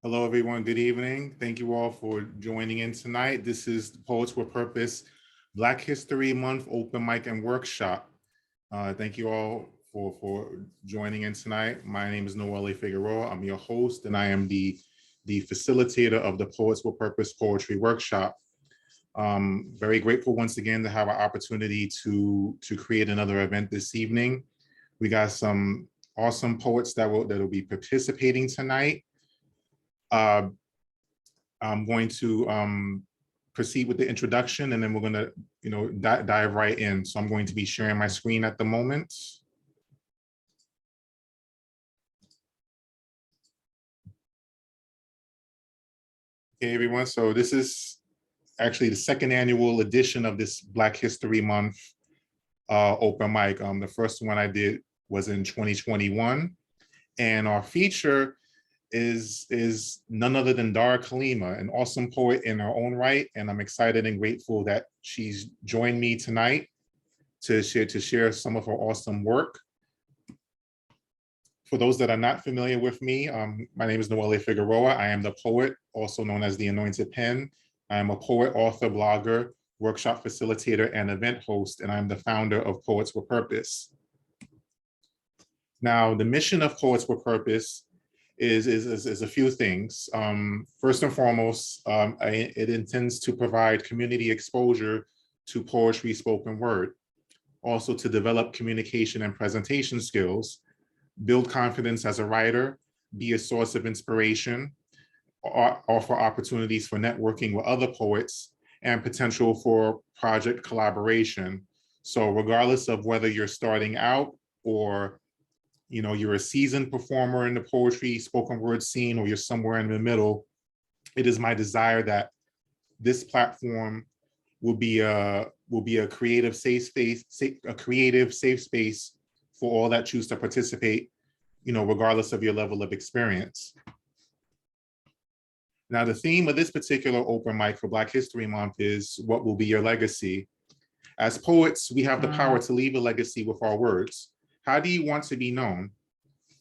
Hello, everyone. Good evening. Thank you all for joining in tonight. This is Poets with Purpose Black History Month Open Mic and Workshop. Thank you all for joining in tonight. My name is Noelle Figueroa. I'm your host, and I am the facilitator of the Poets with Purpose Poetry Workshop. Very grateful once again to have an opportunity to create another event this evening. We got some awesome poets that will be participating tonight. I'm going to proceed with the introduction, and then we're going to, dive right in. So I'm going to be sharing my screen at the moment. Okay, everyone. So this is actually the second annual edition of this Black History Month open mic. The first one I did was in 2021, and our feature is none other than Dara Kalima, an awesome poet in her own right, and I'm excited and grateful that she's joined me tonight to share some of her awesome work. For those that are not familiar with me, my name is Noelle Figueroa. I am the poet, also known as the Anointed Pen. I am a poet, author, blogger, workshop facilitator, and event host, and I'm the founder of Poets with Purpose. Now, the mission of Poets with Purpose is a few things. First and foremost, it intends to provide community exposure to poetry spoken word, also to develop communication and presentation skills, build confidence as a writer, be a source of inspiration, offer opportunities for networking with other poets, and potential for project collaboration. So regardless of whether you're starting out or you're a seasoned performer in the poetry spoken word scene, or you're somewhere in the middle, it is my desire that this platform will be a creative safe space, for all that choose to participate, regardless of your level of experience. Now, the theme of this particular open mic for Black History Month is what will be your legacy? As poets, we have the power to leave a legacy with our words. How do you want to be known?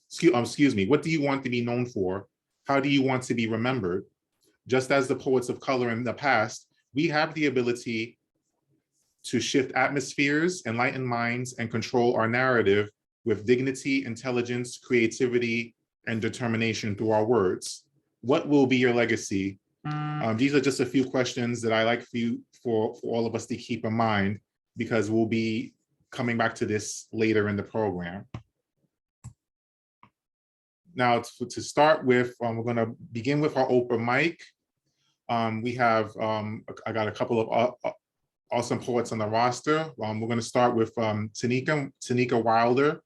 Excuse me, what do you want to be known for? How do you want to be remembered? Just as the poets of color in the past, we have the ability to shift atmospheres, enlighten minds, and control our narrative with dignity, intelligence, creativity, and determination through our words. What will be your legacy? These are just a few questions that I like for all of us to keep in mind, because we'll be coming back to this later in the program. Now, to start with, we're going to begin with our open mic. We have, I got a couple of awesome poets on the roster. We're going to start with Tanika Wilder,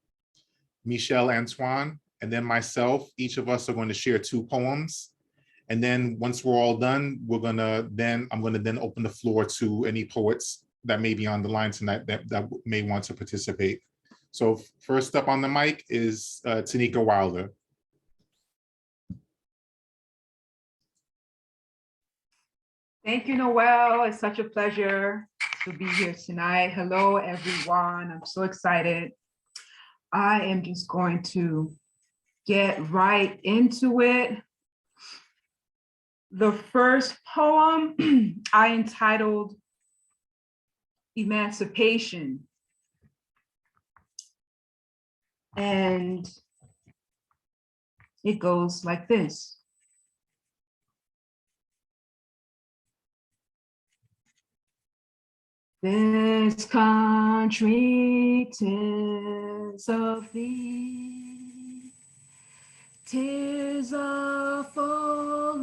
Michelle Antoine, and then myself. Each of us are going to share 2 poems. And then once we're all done, I'm going to then open the floor to any poets that may be on the line tonight that may want to participate. So first up on the mic is Tanika Wilder. Thank you, Noel. It's such a pleasure to be here tonight. Hello, everyone. I'm so excited. I am just going to get right into it. The first poem I entitled Emancipation. And it goes like this. This country 'tis of thee, 'tis of full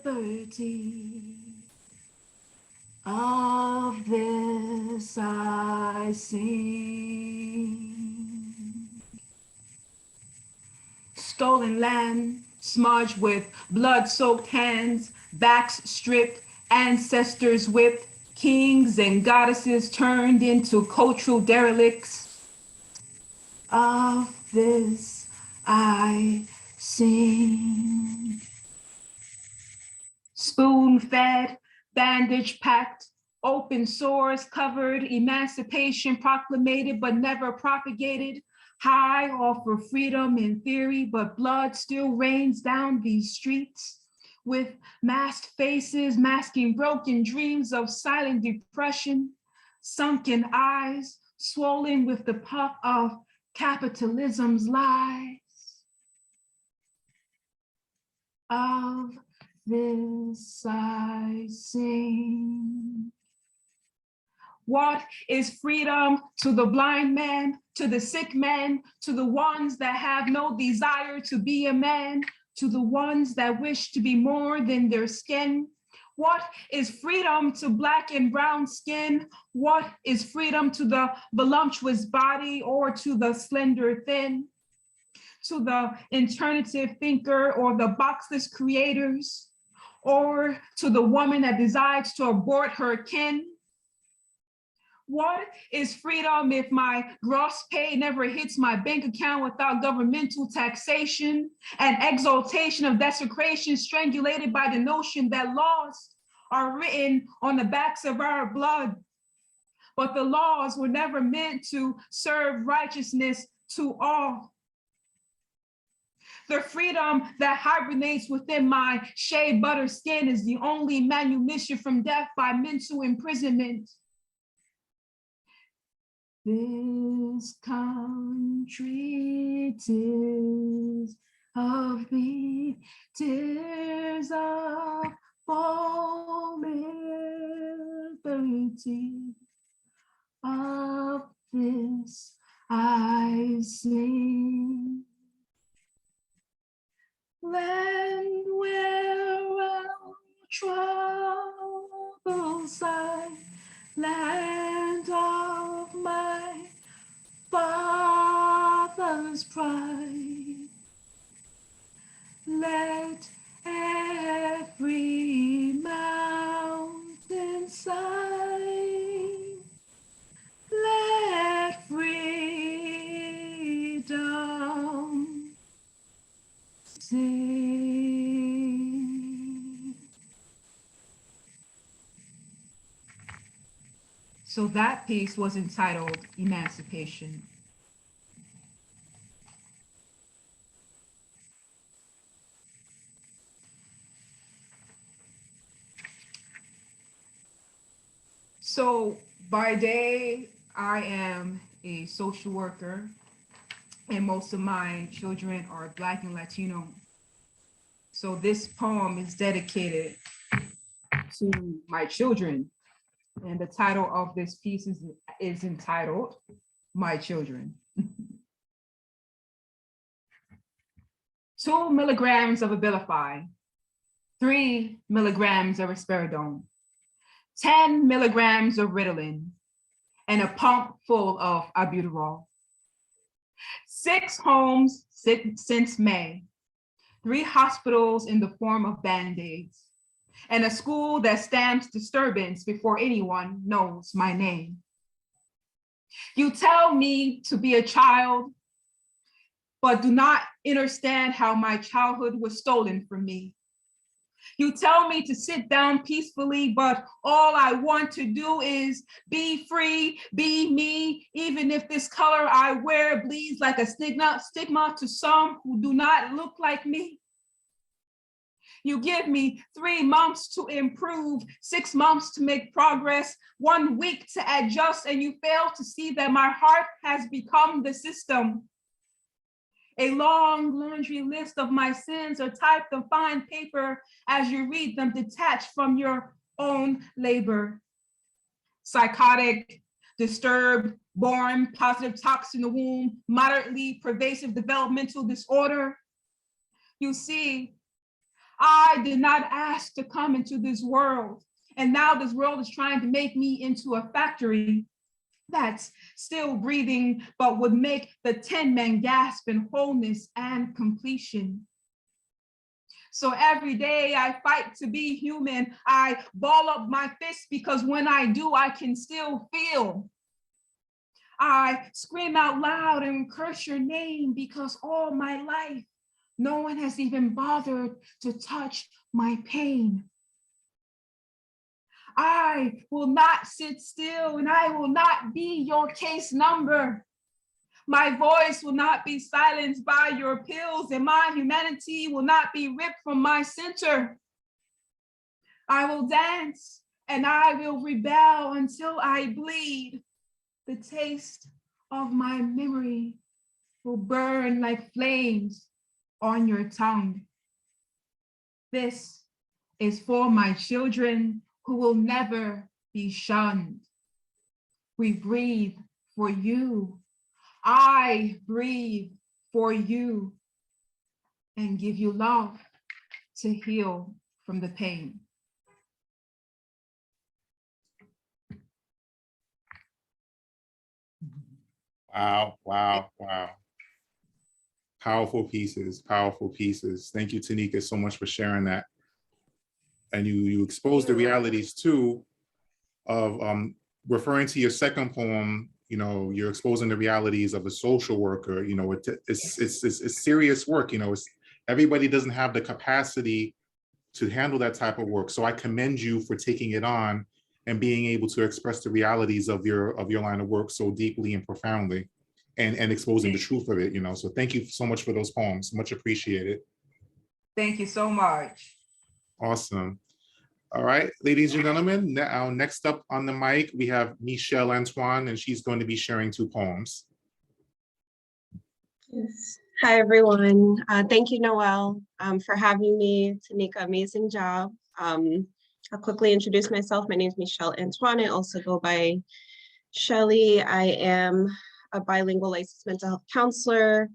liberty. Of this I sing. Stolen land, smudged with blood-soaked hands, backs stripped, ancestors whipped, kings and goddesses turned into cultural derelicts. Of this I sing. Spoon-fed, bandage-packed, open sores covered, emancipation proclamated but never propagated, high off of freedom in theory, but blood still rains down these streets. With masked faces masking broken dreams of silent depression, sunken eyes swollen with the puff of capitalism's lies. Of this I sing. What is freedom to the blind man, to the sick man, to the ones that have no desire to be a man, to the ones that wish to be more than their skin? What is freedom to Black and brown skin? What is freedom to the voluptuous body or to the slender thin? To the alternative thinker or the boxless creators? Or to the woman that decides to abort her kin? What is freedom if my gross pay never hits my bank account without governmental taxation and exaltation of desecration, strangulated by the notion that laws are written on the backs of our blood, but the laws were never meant to serve righteousness to all? The freedom that hibernates within my shea butter skin is the only manumission from death by mental imprisonment. This country 'tis of thee, 'tis of full liberty. Of this I sing. Land where our troubles lie, land of my father's pride. Let every mountain sigh, let freedom sing. So that piece was entitled Emancipation. So by day, I am a social worker, and most of my children are Black and Latino. So this poem is dedicated to my children. And the title of this piece is entitled, My Children. 2 milligrams of Abilify, 3 milligrams of risperidone, 10 milligrams of Ritalin, and a pump full of albuterol. 6 homes since May, 3 hospitals in the form of Band-Aids, and a school that stamps disturbance before anyone knows my name. You tell me to be a child, but do not understand how my childhood was stolen from me. You tell me to sit down peacefully, but all I want to do is be free, be me, even if this color I wear bleeds like a stigma to some who do not look like me. You give me 3 months to improve, 6 months to make progress, 1 week to adjust, and you fail to see that my heart has become the system. A long laundry list of my sins are typed on fine paper as you read them detached from your own labor. Psychotic, disturbed, born, positive toxin in the womb, moderately pervasive developmental disorder. You see, I did not ask to come into this world, and now this world is trying to make me into a factory that's still breathing, but would make the 10 men gasp in wholeness and completion. So every day I fight to be human. I ball up my fists because when I do, I can still feel. I scream out loud and curse your name because all my life, no one has even bothered to touch my pain. I will not sit still, and I will not be your case number. My voice will not be silenced by your pills, and my humanity will not be ripped from my center. I will dance and I will rebel until I bleed. The taste of my memory will burn like flames on your tongue. This is for my children who will never be shunned. We breathe for you. I breathe for you and give you love to heal from the pain. Wow, wow, wow. Powerful pieces, powerful pieces. Thank you, Tanika, so much for sharing that. And you exposed the realities too of referring to your second poem. You know, you're exposing the realities of a social worker. You know, it's serious work. You know, everybody doesn't have the capacity to handle that type of work. So I commend you for taking it on and being able to express the realities of your line of work so deeply and profoundly, and exposing the truth of it. You know, so thank you so much for those poems. Much appreciated. Thank you so much. Awesome. All right, ladies and gentlemen, now next up on the mic, we have Michelle Antoine, and she's going to be sharing 2 poems. Yes. Hi, everyone. Thank you, Noelle, for having me. Tanika, amazing job. I'll quickly introduce myself. My name is Michelle Antoine. I also go by Shelly. I am a bilingual licensed mental health counselor,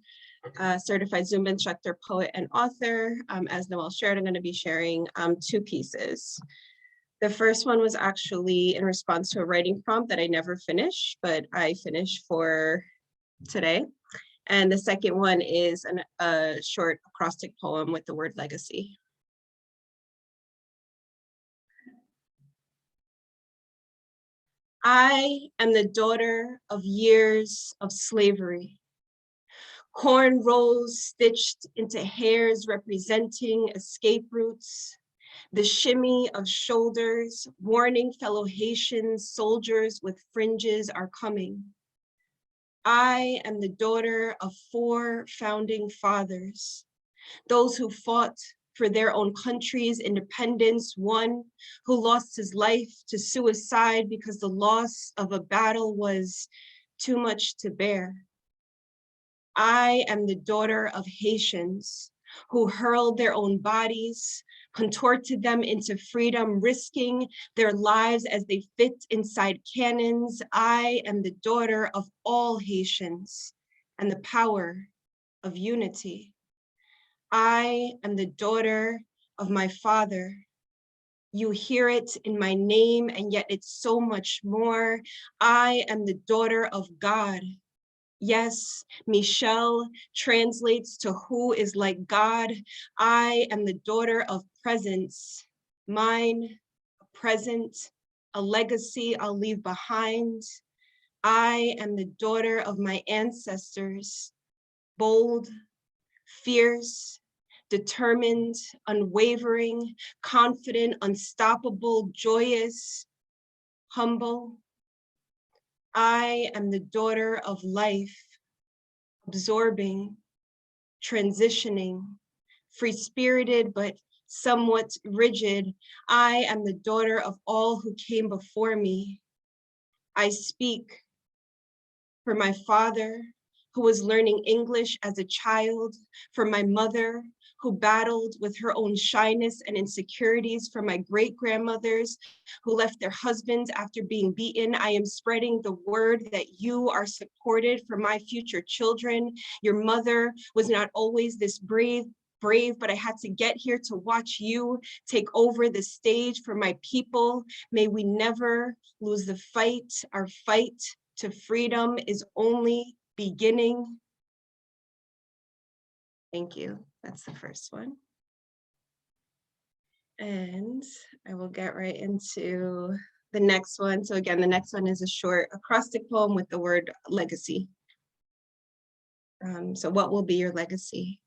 certified Zumba instructor, poet, and author. As Noelle shared, I'm going to be sharing 2 pieces. The first one was actually in response to a writing prompt that I never finished, but I finished for today. And the second one is a short acrostic poem with the word legacy. I am the daughter of years of slavery. Corn rolls stitched into hairs representing escape routes, the shimmy of shoulders, warning fellow Haitian soldiers with fringes are coming. I am the daughter of 4 founding fathers, those who fought for their own country's independence, one who lost his life to suicide because the loss of a battle was too much to bear. I am the daughter of Haitians who hurled their own bodies, contorted them into freedom, risking their lives as they fit inside cannons. I am the daughter of all Haitians and the power of unity. I am the daughter of my father. You hear it in my name, and yet it's so much more. I am the daughter of God. Yes, Michelle translates to who is like God. I am the daughter of presence, mine, a present, a legacy I'll leave behind. I am the daughter of my ancestors, bold, fierce, determined, unwavering, confident, unstoppable, joyous, humble. I am the daughter of life, absorbing, transitioning, free-spirited, but somewhat rigid. I am the daughter of all who came before me. I speak for my father, who was learning English as a child, for my mother, who battled with her own shyness and insecurities, for my great-grandmothers who left their husbands after being beaten. I am spreading the word that you are supported for my future children. Your mother was not always this brave, but I had to get here to watch you take over the stage for my people. May we never lose the fight. Our fight to freedom is only beginning. Thank you. That's the first one. And I will get right into the next one. So again, the next one is a short acrostic poem with the word legacy. So what will be your legacy?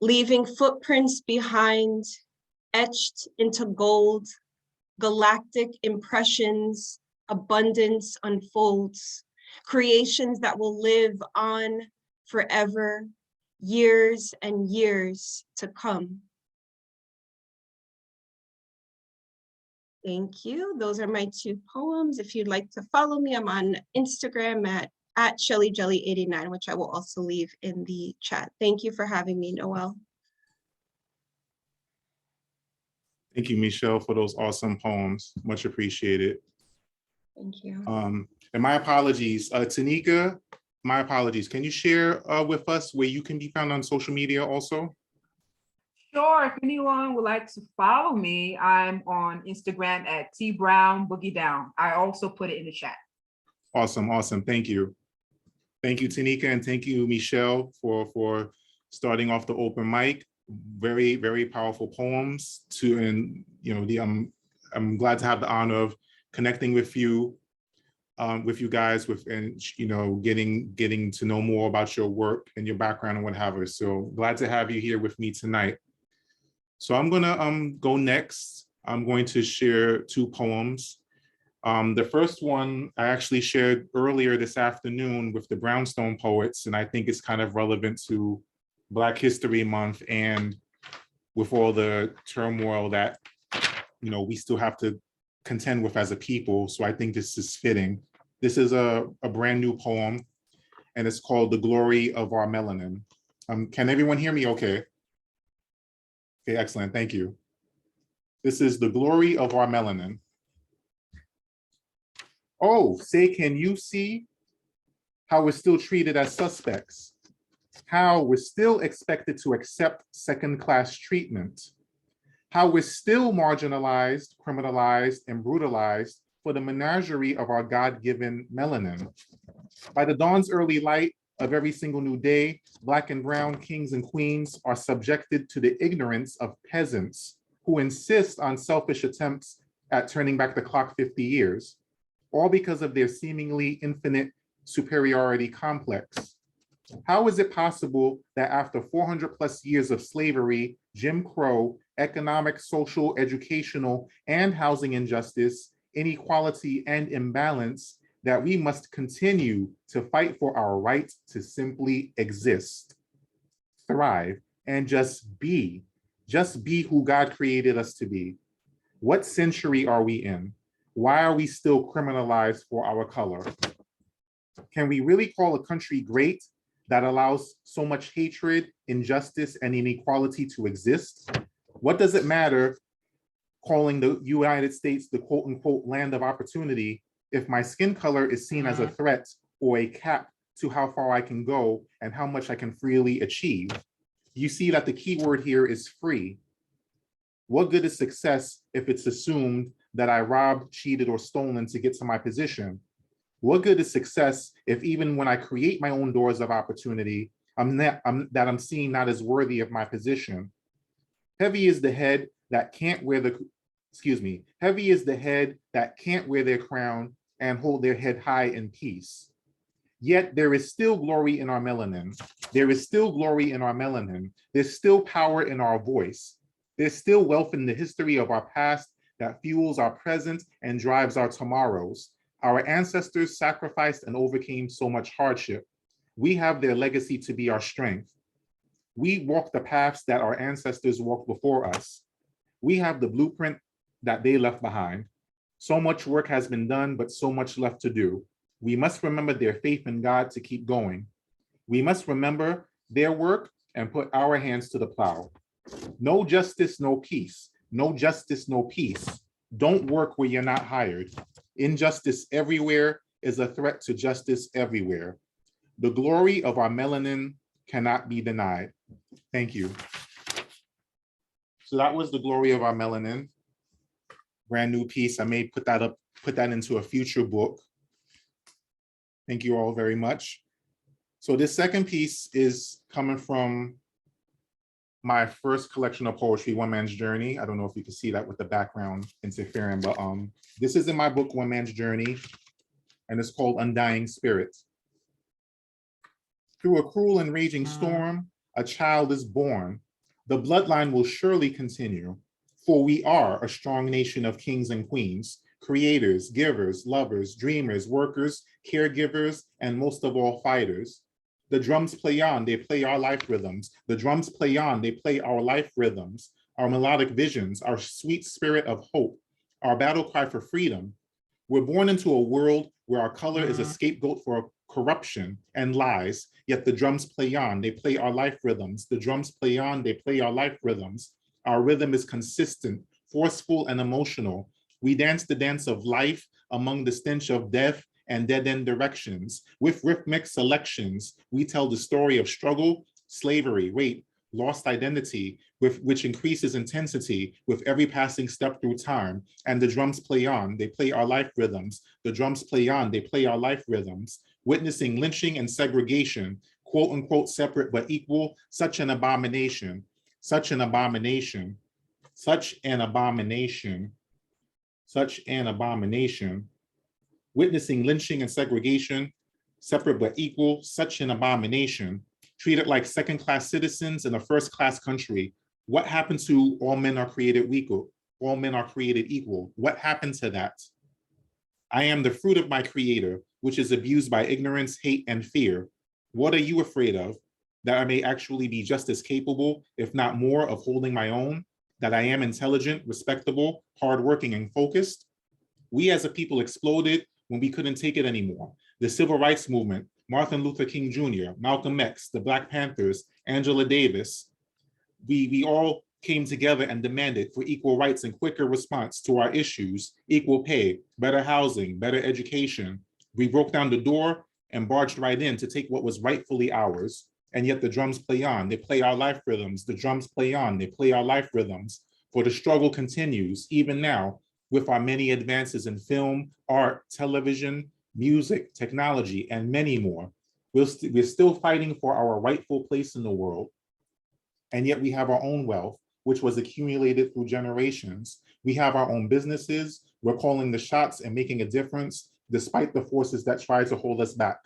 Leaving footprints behind, etched into gold, galactic impressions, abundance unfolds, creations that will live on forever, years and years to come. Thank you. Those are my two poems. If you'd like to follow me, I'm on Instagram at ShellyJelly89, which I will also leave in the chat. Thank you for having me, Noel. Thank you, Michelle, for those awesome poems. Much appreciated. Thank you. And my apologies, Tanika, my apologies. Can you share with us where you can be found on social media also? Sure, if anyone would like to follow me, I'm on Instagram at tbrownboogiedown. I also put it in the chat. Awesome, awesome. Thank you. Thank you, Tanika, and thank you, Michelle, for starting off the open mic. Very, very powerful poems. And you know, I'm glad to have the honor of connecting with you guys, and you know, getting to know more about your work and your background and what have you. So glad to have you here with me tonight. So I'm gonna go next. I'm going to share two poems. The first one I actually shared earlier this afternoon with the Brownstone Poets, and I think it's kind of relevant to Black History Month and with all the turmoil that, you know, we still have to contend with as a people. So I think this is fitting. This is a brand new poem, and it's called The Glory of Our Melanin. Can everyone hear me okay? Okay, excellent, thank you. This is The Glory of Our Melanin. Oh, say, can you see how we're still treated as suspects? How we're still expected to accept second-class treatment? How we're still marginalized, criminalized, and brutalized for the menagerie of our God-given melanin? By the dawn's early light of every single new day, Black and brown kings and queens are subjected to the ignorance of peasants who insist on selfish attempts at turning back the clock 50 years, all because of their seemingly infinite superiority complex. How is it possible that after 400 plus years of slavery, Jim Crow, economic, social, educational, and housing injustice, inequality, and imbalance, that we must continue to fight for our right to simply exist? thrive, and just be who God created us to be. What century are we in? Why are we still criminalized for our color? Can we really call a country great that allows so much hatred, injustice, and inequality to exist? What does it matter calling the United States the quote unquote land of opportunity if my skin color is seen as a threat or a cap to how far I can go and how much I can freely achieve? You see that the key word here is free. What good is success if it's assumed that I robbed, cheated, or stolen to get to my position? What good is success if even when I create my own doors of opportunity, I'm seen not as worthy of my position? Heavy is the head that can't wear heavy is the head that can't wear their crown and hold their head high in peace. Yet there is still glory in our melanin. There is still glory in our melanin. There's still power in our voice. There's still wealth in the history of our past that fuels our present and drives our tomorrows. Our ancestors sacrificed and overcame so much hardship. We have their legacy to be our strength. We walk the paths that our ancestors walked before us. We have the blueprint that they left behind. So much work has been done, but so much left to do. We must remember their faith in God to keep going. We must remember their work and put our hands to the plow. No justice, no peace. No justice, no peace. Don't work where you're not hired. Injustice everywhere is a threat to justice everywhere. The glory of our melanin cannot be denied. Thank you. So that was The Glory of Our Melanin. Brand new piece. I may put that into a future book. Thank you all very much. So this second piece is coming from my first collection of poetry, One Man's Journey. I don't know if you can see that with the background interfering, but this is in my book, One Man's Journey, and it's called Undying Spirits. Through a cruel and raging storm, a child is born. The bloodline will surely continue, for we are a strong nation of kings and queens, creators, givers, lovers, dreamers, workers, caregivers, and most of all, fighters. The drums play on, they play our life rhythms. The drums play on, they play our life rhythms, our melodic visions, our sweet spirit of hope, our battle cry for freedom. We're born into a world where our color is a scapegoat for corruption and lies, yet the drums play on, they play our life rhythms. The drums play on, they play our life rhythms. Our rhythm is consistent, forceful, and emotional. We dance the dance of life among the stench of death and dead-end directions. With rhythmic selections, we tell the story of struggle, slavery, rape, lost identity, which increases intensity with every passing step through time. And the drums play on, they play our life rhythms. The drums play on, they play our life rhythms. Witnessing lynching and segregation, quote unquote separate but equal, such an abomination, such an abomination, such an abomination, such an abomination. Witnessing lynching and segregation, separate but equal, such an abomination. Treated like second-class citizens in a first-class country. What happened to all men are created equal? All men are created equal. What happened to that? I am the fruit of my creator, which is abused by ignorance, hate, and fear. What are you afraid of? That I may actually be just as capable, if not more, of holding my own? That I am intelligent, respectable, hardworking, and focused? We as a people exploded when we couldn't take it anymore. The Civil Rights Movement, Martin Luther King Jr., Malcolm X, the Black Panthers, Angela Davis, we all came together and demanded for equal rights and quicker response to our issues, equal pay, better housing, better education. We broke down the door and barged right in to take what was rightfully ours. And yet the drums play on, they play our life rhythms. The drums play on, they play our life rhythms. For the struggle continues, even now, with our many advances in film, art, television, music, technology, and many more. We're still fighting for our rightful place in the world. And yet we have our own wealth, which was accumulated through generations. We have our own businesses. We're calling the shots and making a difference despite the forces that try to hold us back.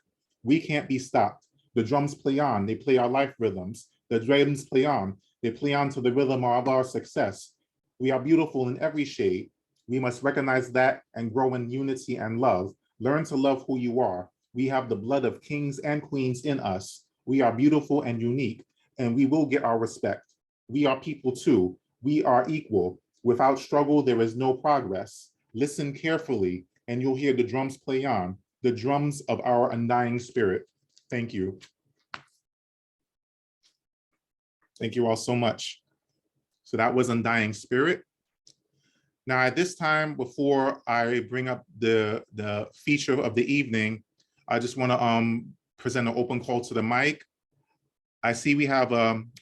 We can't be stopped. The drums play on, they play our life rhythms. The drums play on, they play on to the rhythm of our success. We are beautiful in every shade. We must recognize that and grow in unity and love. Learn to love who you are. We have the blood of kings and queens in us. We are beautiful and unique. and we will get our respect. We are people too. We are equal. Without struggle, there is no progress. Listen carefully, and you'll hear the drums play on, the drums of our undying spirit. Thank you. Thank you all so much. So that was Undying Spirit. Now at this time, before I bring up the feature of the evening, I just want to present an open call to the mic. I see we have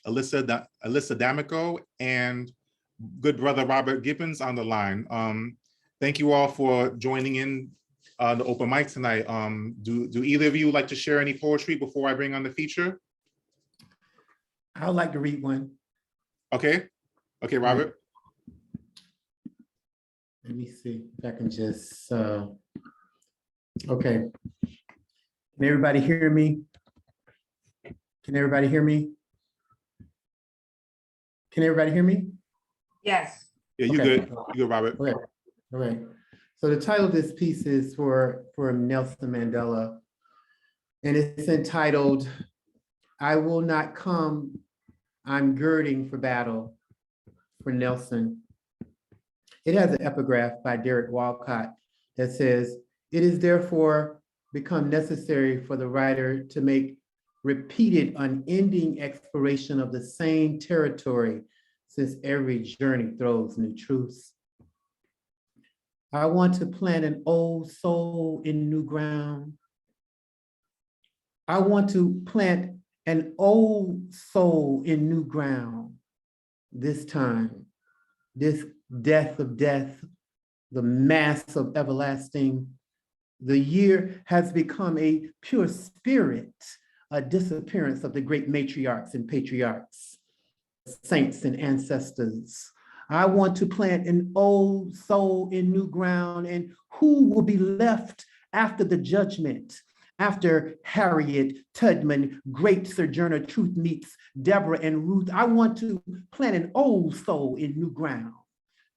Alyssa D'Amico and good brother Robert Gibbons on the line. Thank you all for joining in the open mic tonight. Do either of you like to share any poetry before I bring on the feature? I would like to read one. Okay, okay, Robert. Let me see if I can just, okay. Can everybody hear me? Can everybody hear me? Can everybody hear me? Yes. Yeah, you Okay. good. You good, Robert. Okay, all right. So the title of this piece is for Nelson Mandela, and it's entitled, "I Will Not Come, I'm Girding for Battle," for Nelson. It has an epigraph by Derek Walcott that says, "It is therefore become necessary for the writer to make repeated unending exploration of the same territory, since every journey throws new truths. I want to plant an old soul in new ground. I want to plant an old soul in new ground. This time, this death of death, the mass of everlasting, the year has become a pure spirit, a disappearance of the great matriarchs and patriarchs, saints and ancestors. I want to plant an old soul in new ground, and who will be left after the judgment? After Harriet Tubman, great Sojourner Truth meets Deborah and Ruth, I want to plant an old soul in new ground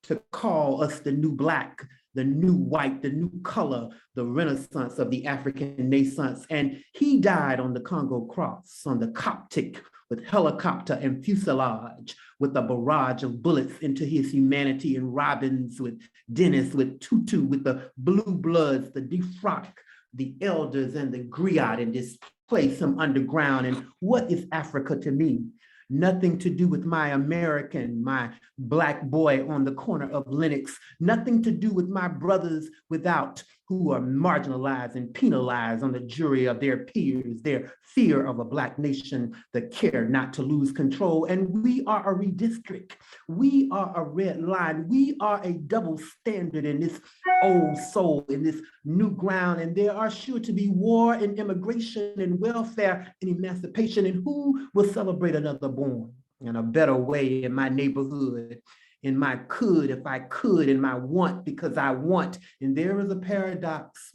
to call us the new Black, the new white, the new color, the renaissance of the African naissance. And he died on the Congo cross, on the Coptic, with helicopter and fuselage, with a barrage of bullets into his humanity, and Robbins, with Dennis, with Tutu, with the blue bloods, the defrock, the elders and the griot, and displace him underground. And what is Africa to me? Nothing to do with my American, my Black boy on the corner of Lenox, nothing to do with my brothers without, who are marginalized and penalized on the jury of their peers, their fear of a Black nation, the care not to lose control. And we are a redistrict. We are a red line. We are a double standard in this old soul, in this new ground. And there are sure to be war and immigration and welfare and emancipation. And who will celebrate another born in a better way in my neighborhood? In my could, if I could, in my want, because I want. And there is a paradox.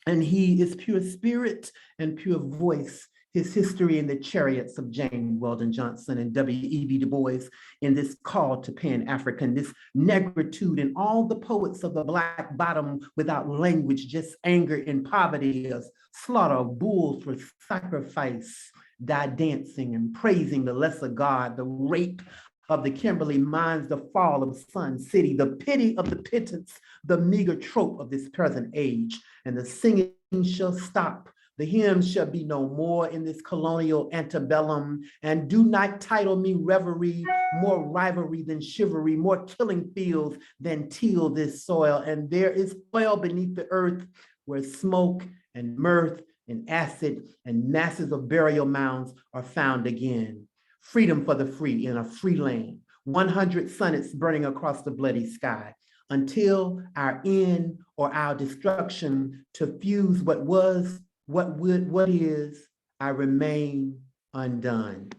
And he is pure spirit and pure voice. His history in the chariots of James Weldon Johnson and W.E.B. Du Bois, in this call to Pan-African, this negritude, and all the poets of the Black bottom without language, just anger and poverty, a slaughter of bulls for sacrifice, die dancing and praising the lesser God, the rape of the Kimberley mines, the fall of Sun City, the pity of the pittance, the meager trope of this present age. And the singing shall stop. The hymns shall be no more in this colonial antebellum. And do not title me reverie, more rivalry than chivalry, more killing fields than till this soil. And there is oil beneath the earth where smoke and mirth and acid and masses of burial mounds are found again. Freedom for the free in a free land, 100 sonnets burning across the bloody sky, until our end or our destruction to fuse what was, what would, what is, I remain undone.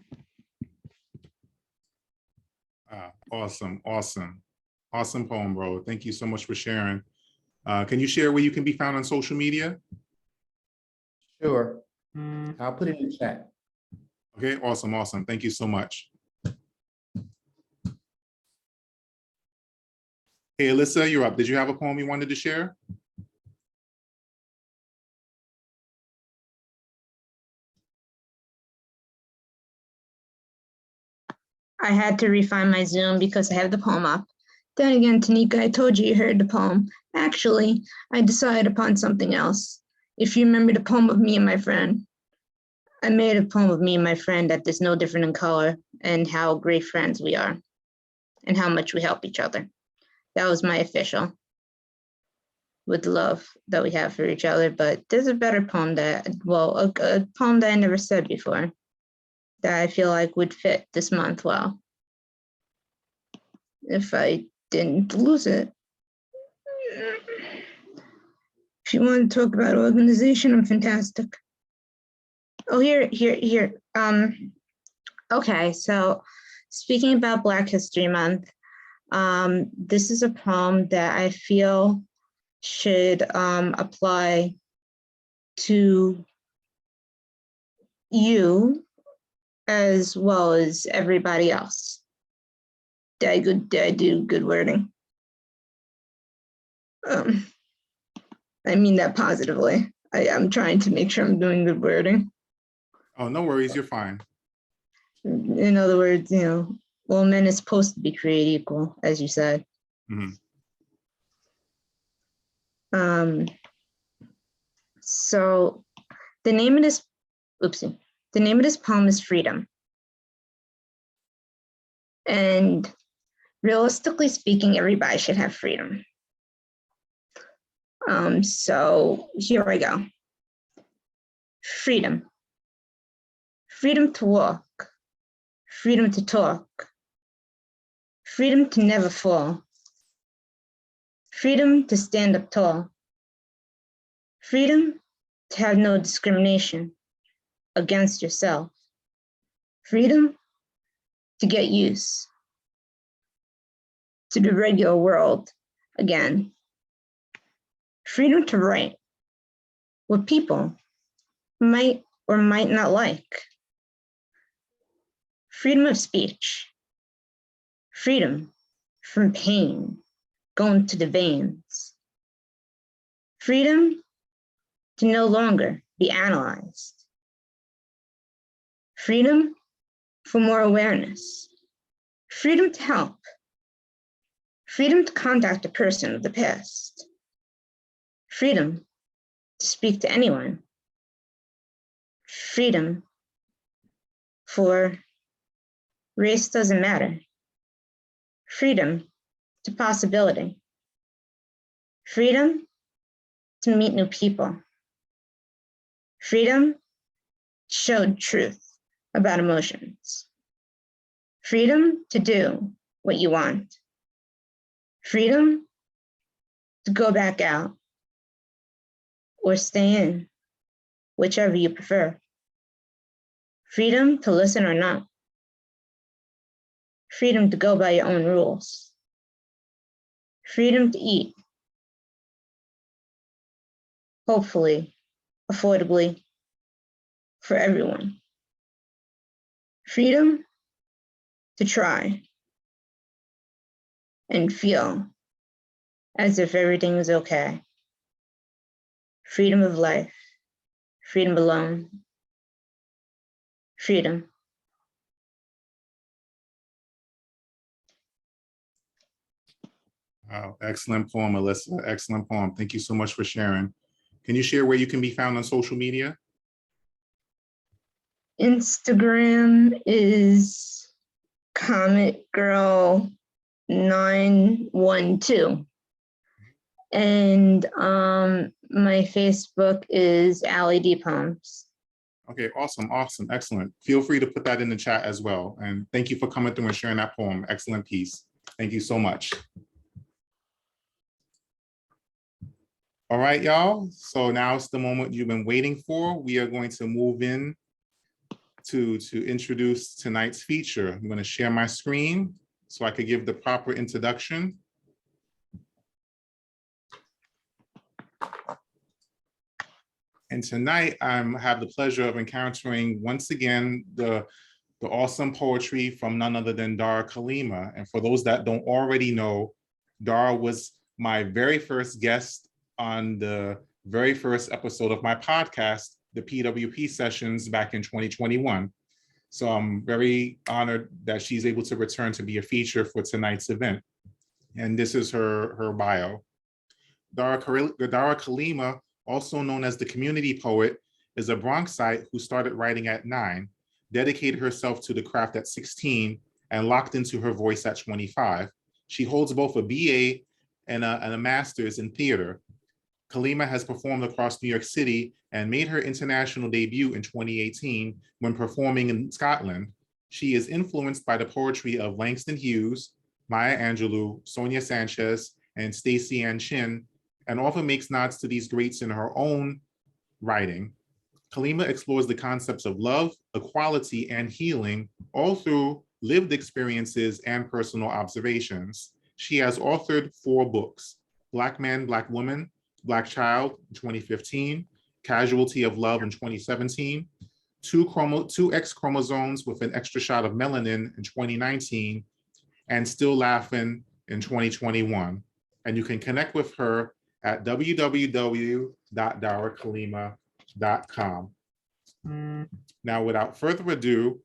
Awesome, awesome, awesome poem, bro. Thank you so much for sharing. Can you share where you can be found on social media? Sure, I'll put it in the chat. Okay, awesome, awesome. Thank you so much. Hey, Alyssa, you're up. Did you have a poem you wanted to share? I had to refine my Zoom because I have the poem up. Then again, Tanika, I told you heard the poem. Actually, I decided upon something else. If you remember the poem of me and my friend, I made a poem of me and my friend that is no different in color and how great friends we are and how much we help each other. That was my official with the love that we have for each other. But there's a better poem that, well, a poem that I never said before that I feel like would fit this month well, if I didn't lose it. If you want to talk about organization, I'm fantastic. Oh, here. Okay, so speaking about Black History Month, this is a poem that I feel should apply to you as well as everybody else. Did I do good wording? I mean that positively. I'm trying to make sure I'm doing good wording. Oh, no worries, you're fine. In other words, well, men is supposed to be created equal, as you said. Mhm. So the name of this, the name of this poem is Freedom. And realistically speaking, everybody should have freedom. So here I go. Freedom. Freedom to walk. Freedom to talk. Freedom to never fall. Freedom to stand up tall. Freedom to have no discrimination against yourself. Freedom to get used to the regular world again. Freedom to write what people might or might not like. Freedom of speech. Freedom from pain going to the veins. Freedom to no longer be analyzed. Freedom for more awareness. Freedom to help. Freedom to contact a person of the past. Freedom to speak to anyone. Freedom for race doesn't matter. Freedom to possibility. Freedom to meet new people. Freedom to show truth about emotions. Freedom to do what you want. Freedom to go back out or stay in, whichever you prefer. Freedom to listen or not. Freedom to go by your own rules. Freedom to eat, hopefully, affordably, for everyone. Freedom to try and feel as if everything was okay. Freedom of life, freedom alone, freedom. Wow, excellent poem, Alyssa. Excellent poem. Thank you so much for sharing. Can you share where you can be found on social media? Instagram is Comet Girl 912. And my Facebook is Allie D Poems. Okay, awesome, awesome, excellent. Feel free to put that in the chat as well. And thank you for coming through and sharing that poem. Excellent piece. Thank you so much. All right, y'all. So now it's the moment you've been waiting for. We are going to move in to introduce tonight's feature. I'm going to share my screen so I could give the proper introduction. And tonight I have the pleasure of encountering once again the awesome poetry from none other than Dara Kalima. And for those that don't already know, Dara was my very first guest on the very first episode of my podcast, the PWP sessions back in 2021. So I'm very honored that she's able to return to be a feature for tonight's event. And this is her bio. Dara Kalima, also known as the community poet, is a Bronxite who started writing at 9, dedicated herself to the craft at 16, and locked into her voice at 25. She holds both a BA and a master's in theater. Kalima has performed across New York City and made her international debut in 2018 when performing in Scotland. She is influenced by the poetry of Langston Hughes, Maya Angelou, Sonia Sanchez, and Stacey Ann Chin, and often makes nods to these greats in her own writing. Kalima explores the concepts of love, equality, and healing, all through lived experiences and personal observations. She has authored 4 books: Black Man, Black Woman, Black Child in 2015, Casualty of Love in 2017, two X chromosomes with an extra shot of melanin in 2019, and Still Laughing in 2021. And you can connect with her at www.darakalima.com. Now, without further ado,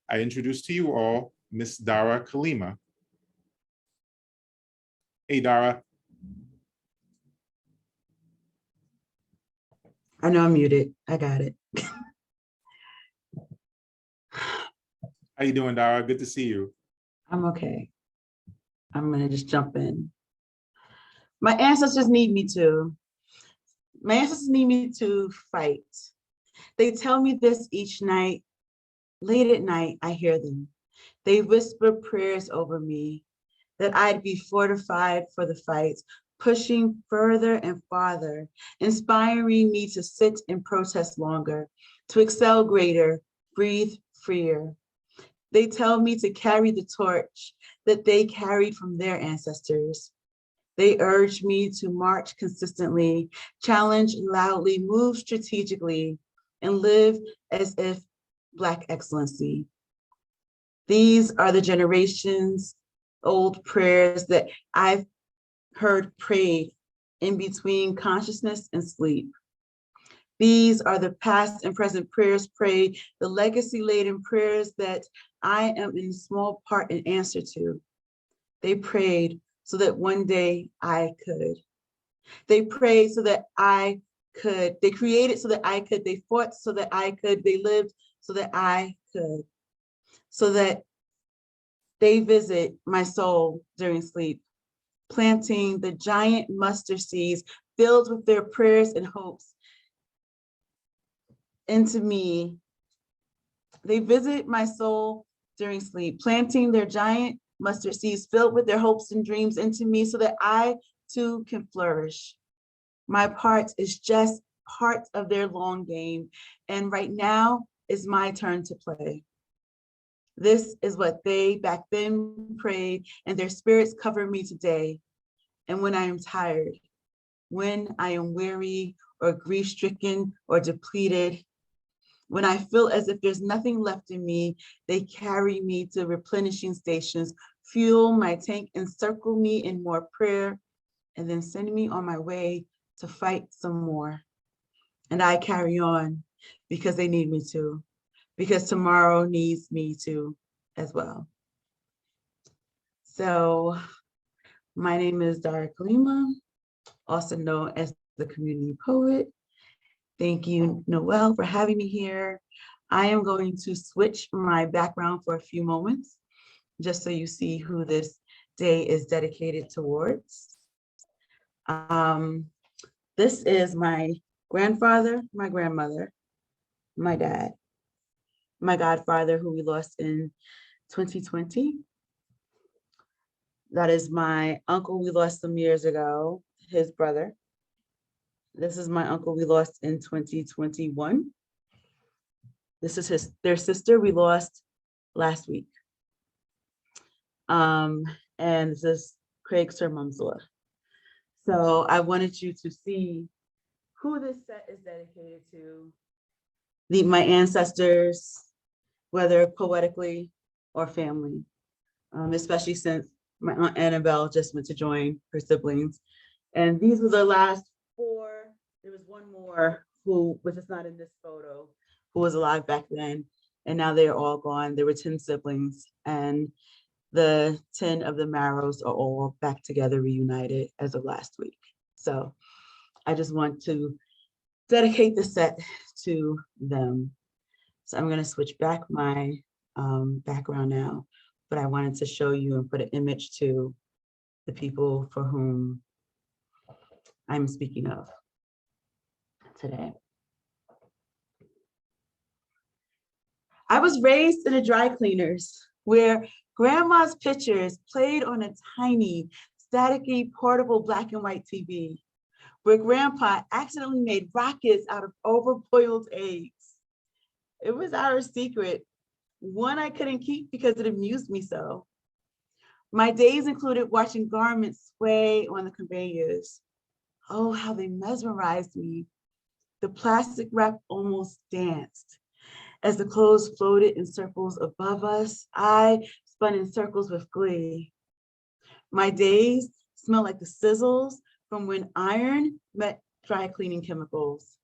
I introduce to you all Miss Dara Kalima. Hey, Dara. I know I'm muted. I got it. How you doing, Dara? Good to see you. I'm okay. I'm gonna just jump in. My ancestors need me to. My ancestors need me to fight. They tell me this each night. Late at night, I hear them. They whisper prayers over me that I'd be fortified for the fight, pushing further and farther, inspiring me to sit and protest longer, to excel greater, breathe freer. They tell me to carry the torch that they carried from their ancestors. They urge me to march consistently, challenge loudly, move strategically, and live as if Black excellency. These are the generations old prayers that I've heard prayed in between consciousness and sleep. These are the past and present prayers prayed, the legacy-laden prayers that I am in small part an answer to. They prayed so that one day I could. They prayed so that I could. They created so that I could. They fought so that I could. They lived so that I could. So that they visit my soul during sleep, planting the giant mustard seeds filled with their prayers and hopes into me. They visit my soul during sleep, planting their giant mustard seeds filled with their hopes and dreams into me so that I too can flourish. My part is just part of their long game. And right now is my turn to play. This is what they back then prayed, and their spirits cover me today. And when I am tired, when I am weary or grief-stricken or depleted, when I feel as if there's nothing left in me, they carry me to replenishing stations, fuel my tank, encircle me in more prayer, and then send me on my way to fight some more. And I carry on because they need me to, because tomorrow needs me to as well. So my name is Dara Kalima, also known as the community poet. Thank you, Noel, for having me here. I am going to switch my background for a few moments, just so you see who this day is dedicated towards. This is my grandfather, my grandmother, my dad, my godfather, who we lost in 2020. That is my uncle we lost some years ago, his brother. This is my uncle we lost in 2021. This is their sister we lost last week. And this is Craig Sir Mumsula. So I wanted you to see who this set is dedicated to. My ancestors, whether poetically or family, especially since my Aunt Annabelle just went to join her siblings. And these were the last 4. There was one more who, which is not in this photo, who was alive back then. and now they are all gone. There were 10 siblings, and the 10 of the Marrows are all back together, reunited as of last week. So I just want to dedicate the set to them. So I'm going to switch back my background now, but I wanted to show you and put an image to the people for whom I'm speaking of today. I was raised in a dry cleaners where grandma's pictures played on a tiny, staticky, portable black and white TV, where grandpa accidentally made rockets out of overboiled eggs. It was our secret, one I couldn't keep because it amused me so. My days included watching garments sway on the conveyors. Oh, how they mesmerized me. The plastic wrap almost danced. As the clothes floated in circles above us, I spun in circles with glee. My days smelled like the sizzles from when iron met dry cleaning chemicals.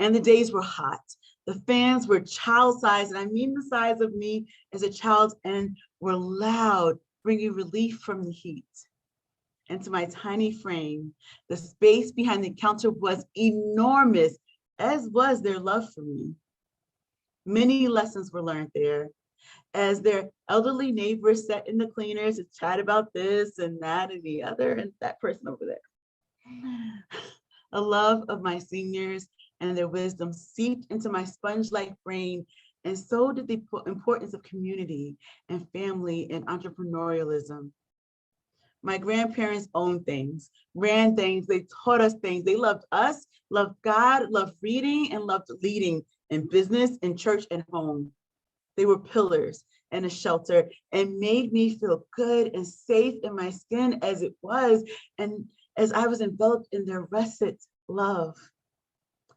And the days were hot. The fans were child-sized, and I mean the size of me as a child, and were loud, bringing relief from the heat. And to my tiny frame, the space behind the counter was enormous, as was their love for me. Many lessons were learned there, as their elderly neighbors sat in the cleaners to chat about this and that and the other, and that person over there. A love of my seniors and their wisdom seeped into my sponge-like brain, and so did the importance of community and family and entrepreneurialism. My grandparents owned things, ran things, they taught us things. They loved us, loved God, loved reading, and loved leading in business, in church, and home. They were pillars and a shelter and made me feel good and safe in my skin as it was, and as I was enveloped in their russet love.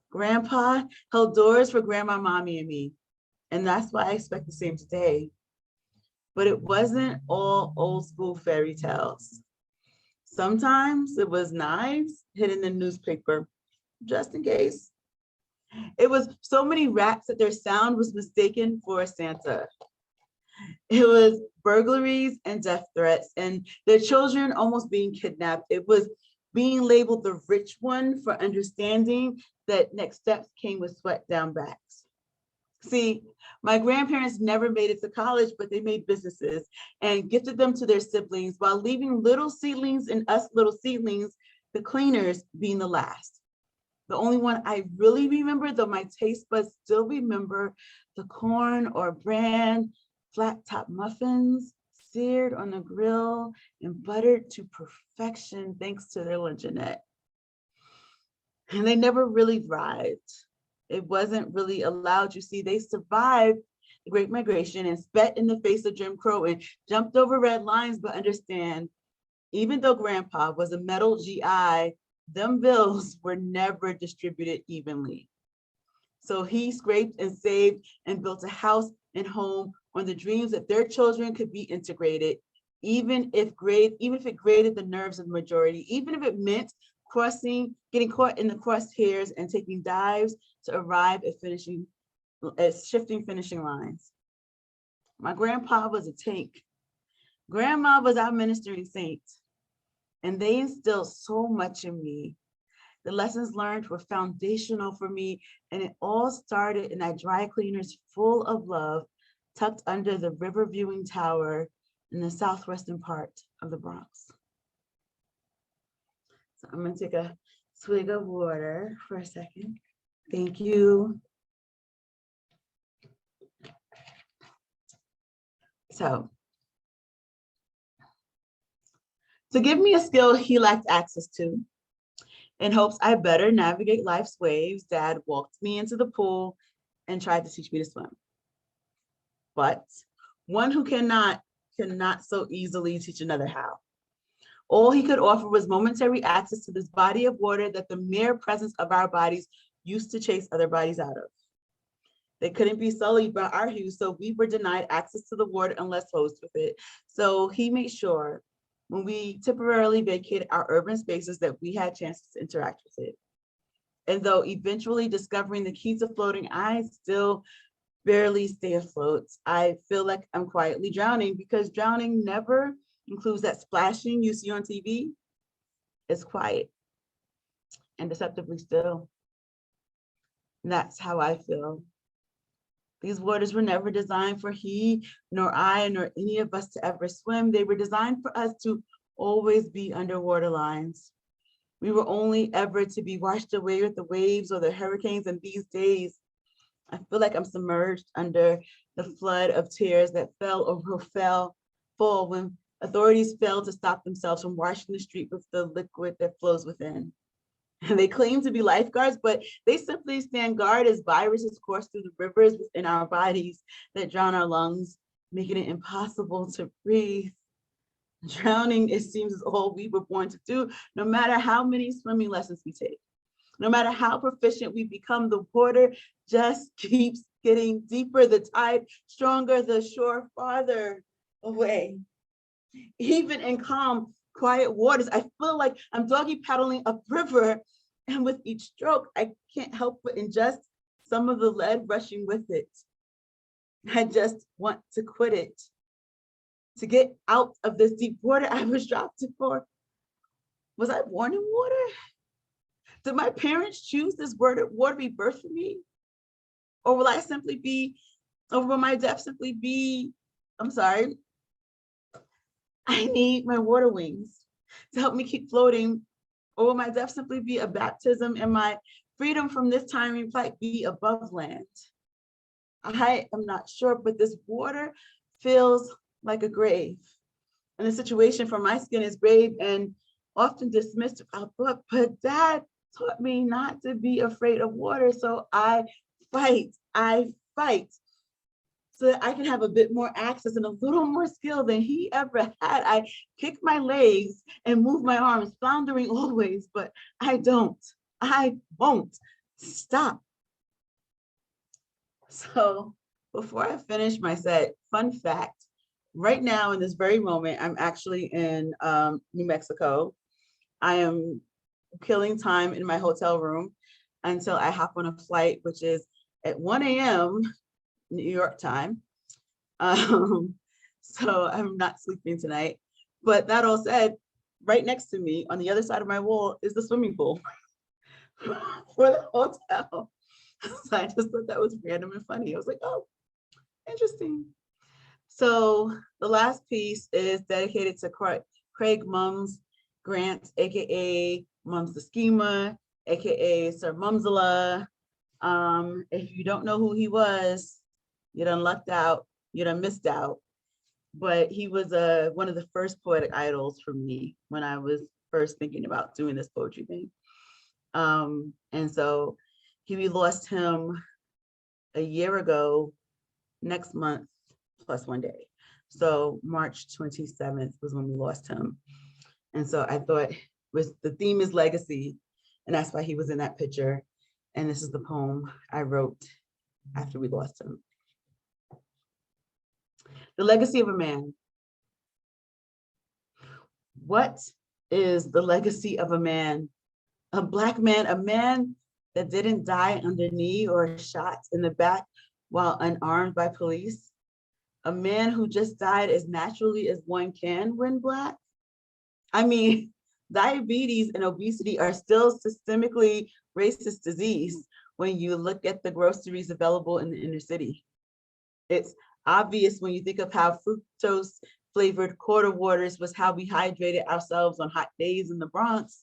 Grandpa held doors for grandma, mommy, and me. And that's why I expect the same today. But it wasn't all old school fairy tales. Sometimes it was knives hidden in the newspaper, just in case. It was so many rats that their sound was mistaken for Santa. It was burglaries and death threats and their children almost being kidnapped. It was being labeled the rich one for understanding that next steps came with sweat down backs. See, my grandparents never made it to college, but they made businesses and gifted them to their siblings while leaving little seedlings and us little seedlings, the cleaners, being the last. The only one I really remember, though my taste buds still remember, the corn or bran flat top muffins seared on the grill and buttered to perfection thanks to their luncheonette. And they never really thrived. It wasn't really allowed. You see, they survived the Great Migration and spat in the face of Jim Crow and jumped over red lines, but understand, even though Grandpa was a medal GI, them bills were never distributed evenly. So he scraped and saved and built a house and home on the dreams that their children could be integrated, even if it grated the nerves of the majority, even if it meant getting caught in the crosshairs and taking dives to arrive at shifting finishing lines. My grandpa was a tank. Grandma was our ministering saint, and they instilled so much in me. The lessons learned were foundational for me, and it all started in that dry cleaners full of love, tucked under the river viewing tower in the southwestern part of the Bronx. So I'm gonna take a swig of water for a second. Thank you. So, to give me a skill he lacked access to, in hopes I better navigate life's waves, Dad walked me into the pool and tried to teach me to swim. But one who cannot so easily teach another how. All he could offer was momentary access to this body of water that the mere presence of our bodies used to chase other bodies out of. They couldn't be sullied by our hues, so we were denied access to the water unless hosed with it. So he made sure when we temporarily vacated our urban spaces that we had chances to interact with it. And though eventually discovering the key to floating, I still barely stay afloat. I feel like I'm quietly drowning because drowning never includes that splashing you see on TV. It's quiet and deceptively still. And that's how I feel. These waters were never designed for he, nor I, nor any of us to ever swim. They were designed for us to always be underwater lines. We were only ever to be washed away with the waves or the hurricanes. And these days, I feel like I'm submerged under the flood of tears that fell or will fall when authorities fail to stop themselves from washing the street with the liquid that flows within. And they claim to be lifeguards, but they simply stand guard as viruses course through the rivers within our bodies that drown our lungs, making it impossible to breathe. Drowning, it seems, is all we were born to do, no matter how many swimming lessons we take. No matter how proficient we become, the water just keeps getting deeper, the tide stronger, the shore farther away. Even in calm, quiet waters, I feel like I'm doggy paddling upriver, and with each stroke, I can't help but ingest some of the lead rushing with it. I just want to quit it, to get out of this deep water I was dropped for. Was I born in water? Did my parents choose this water to be birthed for me? Or will I simply be, or will my death simply be, I'm sorry, I need my water wings to help me keep floating. Or will my death simply be a baptism and my freedom from this time in flight be above land? I am not sure, but this water feels like a grave. And the situation for my skin is grave and often dismissed without thought, but Dad taught me not to be afraid of water. So I fight so that I can have a bit more access and a little more skill than he ever had. I kick my legs and move my arms, floundering always, but I won't stop. So before I finish my set, fun fact, right now in this very moment, I'm actually in New Mexico. I am killing time in my hotel room until I hop on a flight, which is at 1 a.m. New York time. So I'm not sleeping tonight. But that all said, right next to me on the other side of my wall is the swimming pool for the hotel. So I just thought that was random and funny. I was like, oh, interesting. So the last piece is dedicated to Craig Mums Grant, aka Mums the Schema, aka Sir Mumsala. If you don't know who he was, you done lucked out, you done missed out. But he was one of the first poetic idols for me when I was first thinking about doing this poetry thing. And so we lost him a year ago, next month, plus 1 day. So March 27th was when we lost him. And so I thought the theme is legacy, and that's why he was in that picture. And this is the poem I wrote after we lost him. The legacy of a man. What is the legacy of a man? A Black man, a man that didn't die under knee or shot in the back while unarmed by police. A man who just died as naturally as one can when Black. I mean, diabetes and obesity are still systemically racist disease when you look at the groceries available in the inner city. It's obvious when you think of how fructose flavored quarter waters was how we hydrated ourselves on hot days in the Bronx.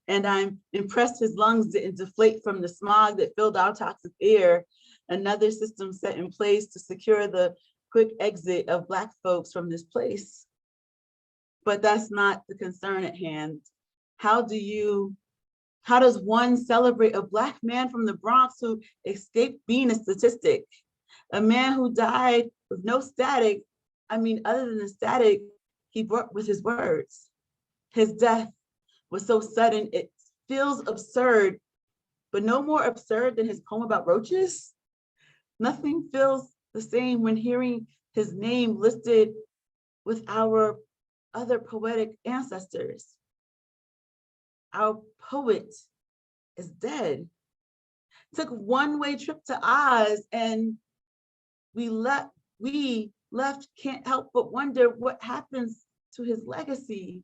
And I'm impressed his lungs didn't deflate from the smog that filled our toxic air, another system set in place to secure the quick exit of Black folks from this place. But that's not the concern at hand. How does one celebrate a Black man from the Bronx who escaped being a statistic? A man who died with no static, other than the static he brought with his words. His death was so sudden, it feels absurd, but no more absurd than his poem about roaches. Nothing feels the same when hearing his name listed with our other poetic ancestors. Our poet is dead. Took one-way trip to Oz and we left can't help but wonder what happens to his legacy.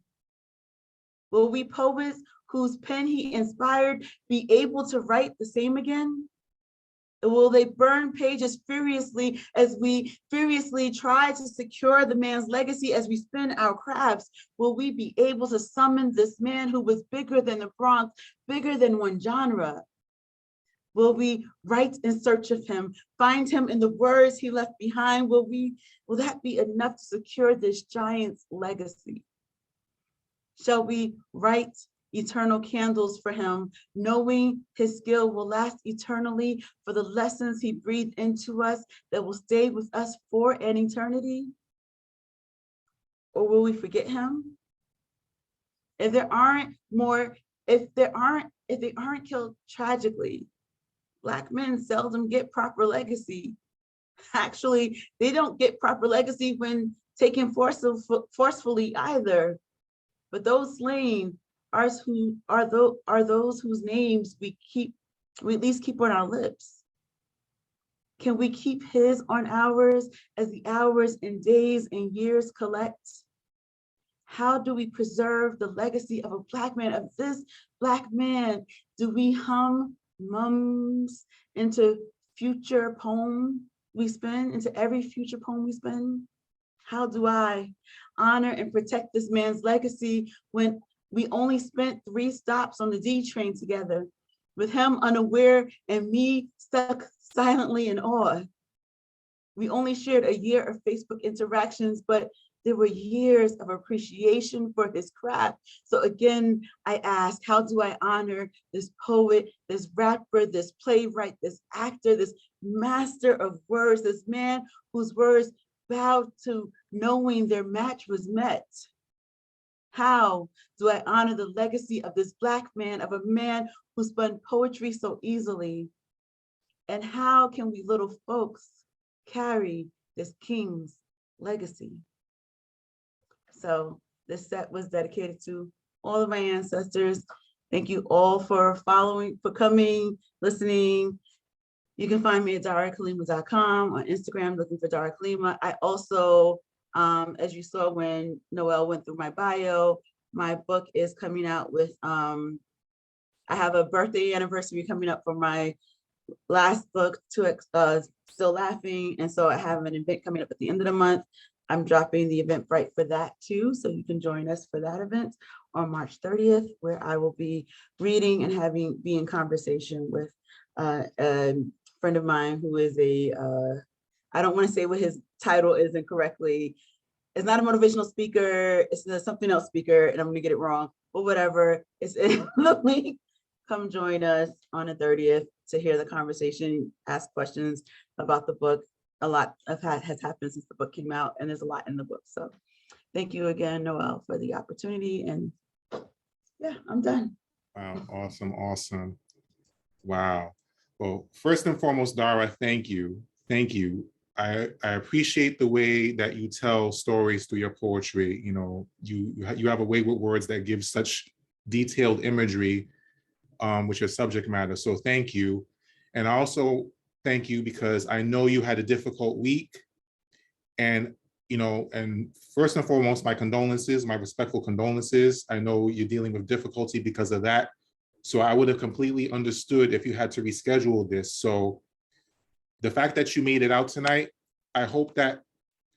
Will we poets whose pen he inspired be able to write the same again? Or will they burn pages furiously as we furiously try to secure the man's legacy as we spin our crafts? Will we be able to summon this man who was bigger than the Bronx, bigger than one genre? Will we write in search of him, find him in the words he left behind? Will that be enough to secure this giant's legacy? Shall we write eternal candles for him, knowing his skill will last eternally for the lessons he breathed into us that will stay with us for an eternity? Or will we forget him? If they aren't killed tragically, Black men seldom get proper legacy. Actually, they don't get proper legacy when taken forcefully either. But those slain are those whose names we at least keep on our lips. Can we keep his on ours as the hours and days and years collect? How do we preserve the legacy of a Black man, of this Black man? Do we hum mums into future poem we spin, into every future poem we spin? How do I honor and protect this man's legacy when we only spent 3 stops on the D train together, with him unaware and me stuck silently in awe? We only shared a year of Facebook interactions, but there were years of appreciation for his craft. So again, I ask, how do I honor this poet, this rapper, this playwright, this actor, this master of words, this man whose words bowed to knowing their match was met? How do I honor the legacy of this Black man, of a man who spun poetry so easily? And how can we little folks carry this king's legacy? So this set was dedicated to all of my ancestors. Thank you all for following, for coming, listening. You can find me at darakalima.com, on Instagram, looking for Dara Kalima. I also, as you saw when Noel went through my bio, my book is coming out with, I have a birthday anniversary coming up for my last book, Still Laughing. And so I have an event coming up at the end of the month. I'm dropping the Eventbrite for that too, so you can join us for that event on March 30th, where I will be reading and be in conversation with a friend of mine who is I don't want to say what his title is incorrectly. It's not a motivational speaker, it's a something else speaker, and I'm gonna get it wrong, but whatever. It's in the link. Come join us on the 30th to hear the conversation, ask questions about the book. A lot has happened since the book came out, and there's a lot in the book. So thank you again, Noel, for the opportunity. And yeah, I'm done. Wow, awesome, awesome. Wow. Well, first and foremost, Dara, thank you. Thank you. I appreciate the way that you tell stories through your poetry. You know, you have a way with words that gives such detailed imagery with your subject matter. So thank you. And also thank you because I know you had a difficult week. And, you know, and first and foremost, my condolences, my respectful condolences. I know you're dealing with difficulty because of that. So I would have completely understood if you had to reschedule this. So the fact that you made it out tonight, I hope that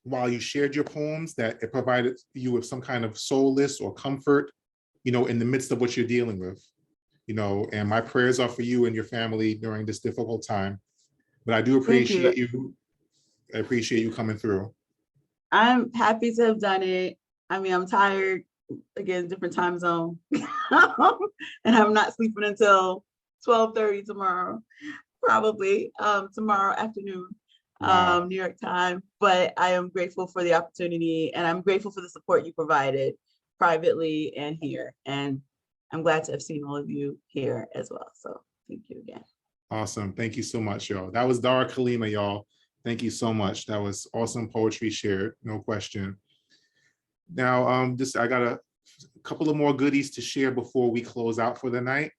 while you shared your poems, that it provided you with some kind of solace or comfort, you know, in the midst of what you're dealing with, you know, and my prayers are for you and your family during this difficult time. But I do appreciate you. I appreciate you coming through. I'm happy to have done it. I mean, I'm tired, again, different time zone. And I'm not sleeping until 12:30 tomorrow, probably tomorrow afternoon, Wow. New York time. But I am grateful for the opportunity, and I'm grateful for the support you provided privately and here. And I'm glad to have seen all of you here as well. So thank you again. Awesome. Thank you so much, y'all. That was Dara Kalima, y'all. Thank you so much. That was awesome poetry shared, no question. Now, I got a couple of more goodies to share before we close out for the night.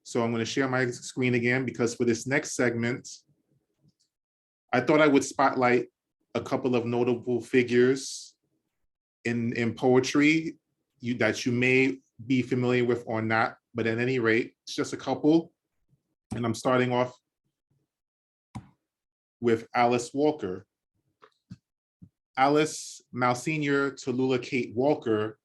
So I'm going to share my screen again because for this next segment, I thought I would spotlight a couple of notable figures in poetry that you may be familiar with or not, but at any rate, it's just a couple. And I'm starting off with Alice Walker. Alice Malsenior Tallulah Kate Walker,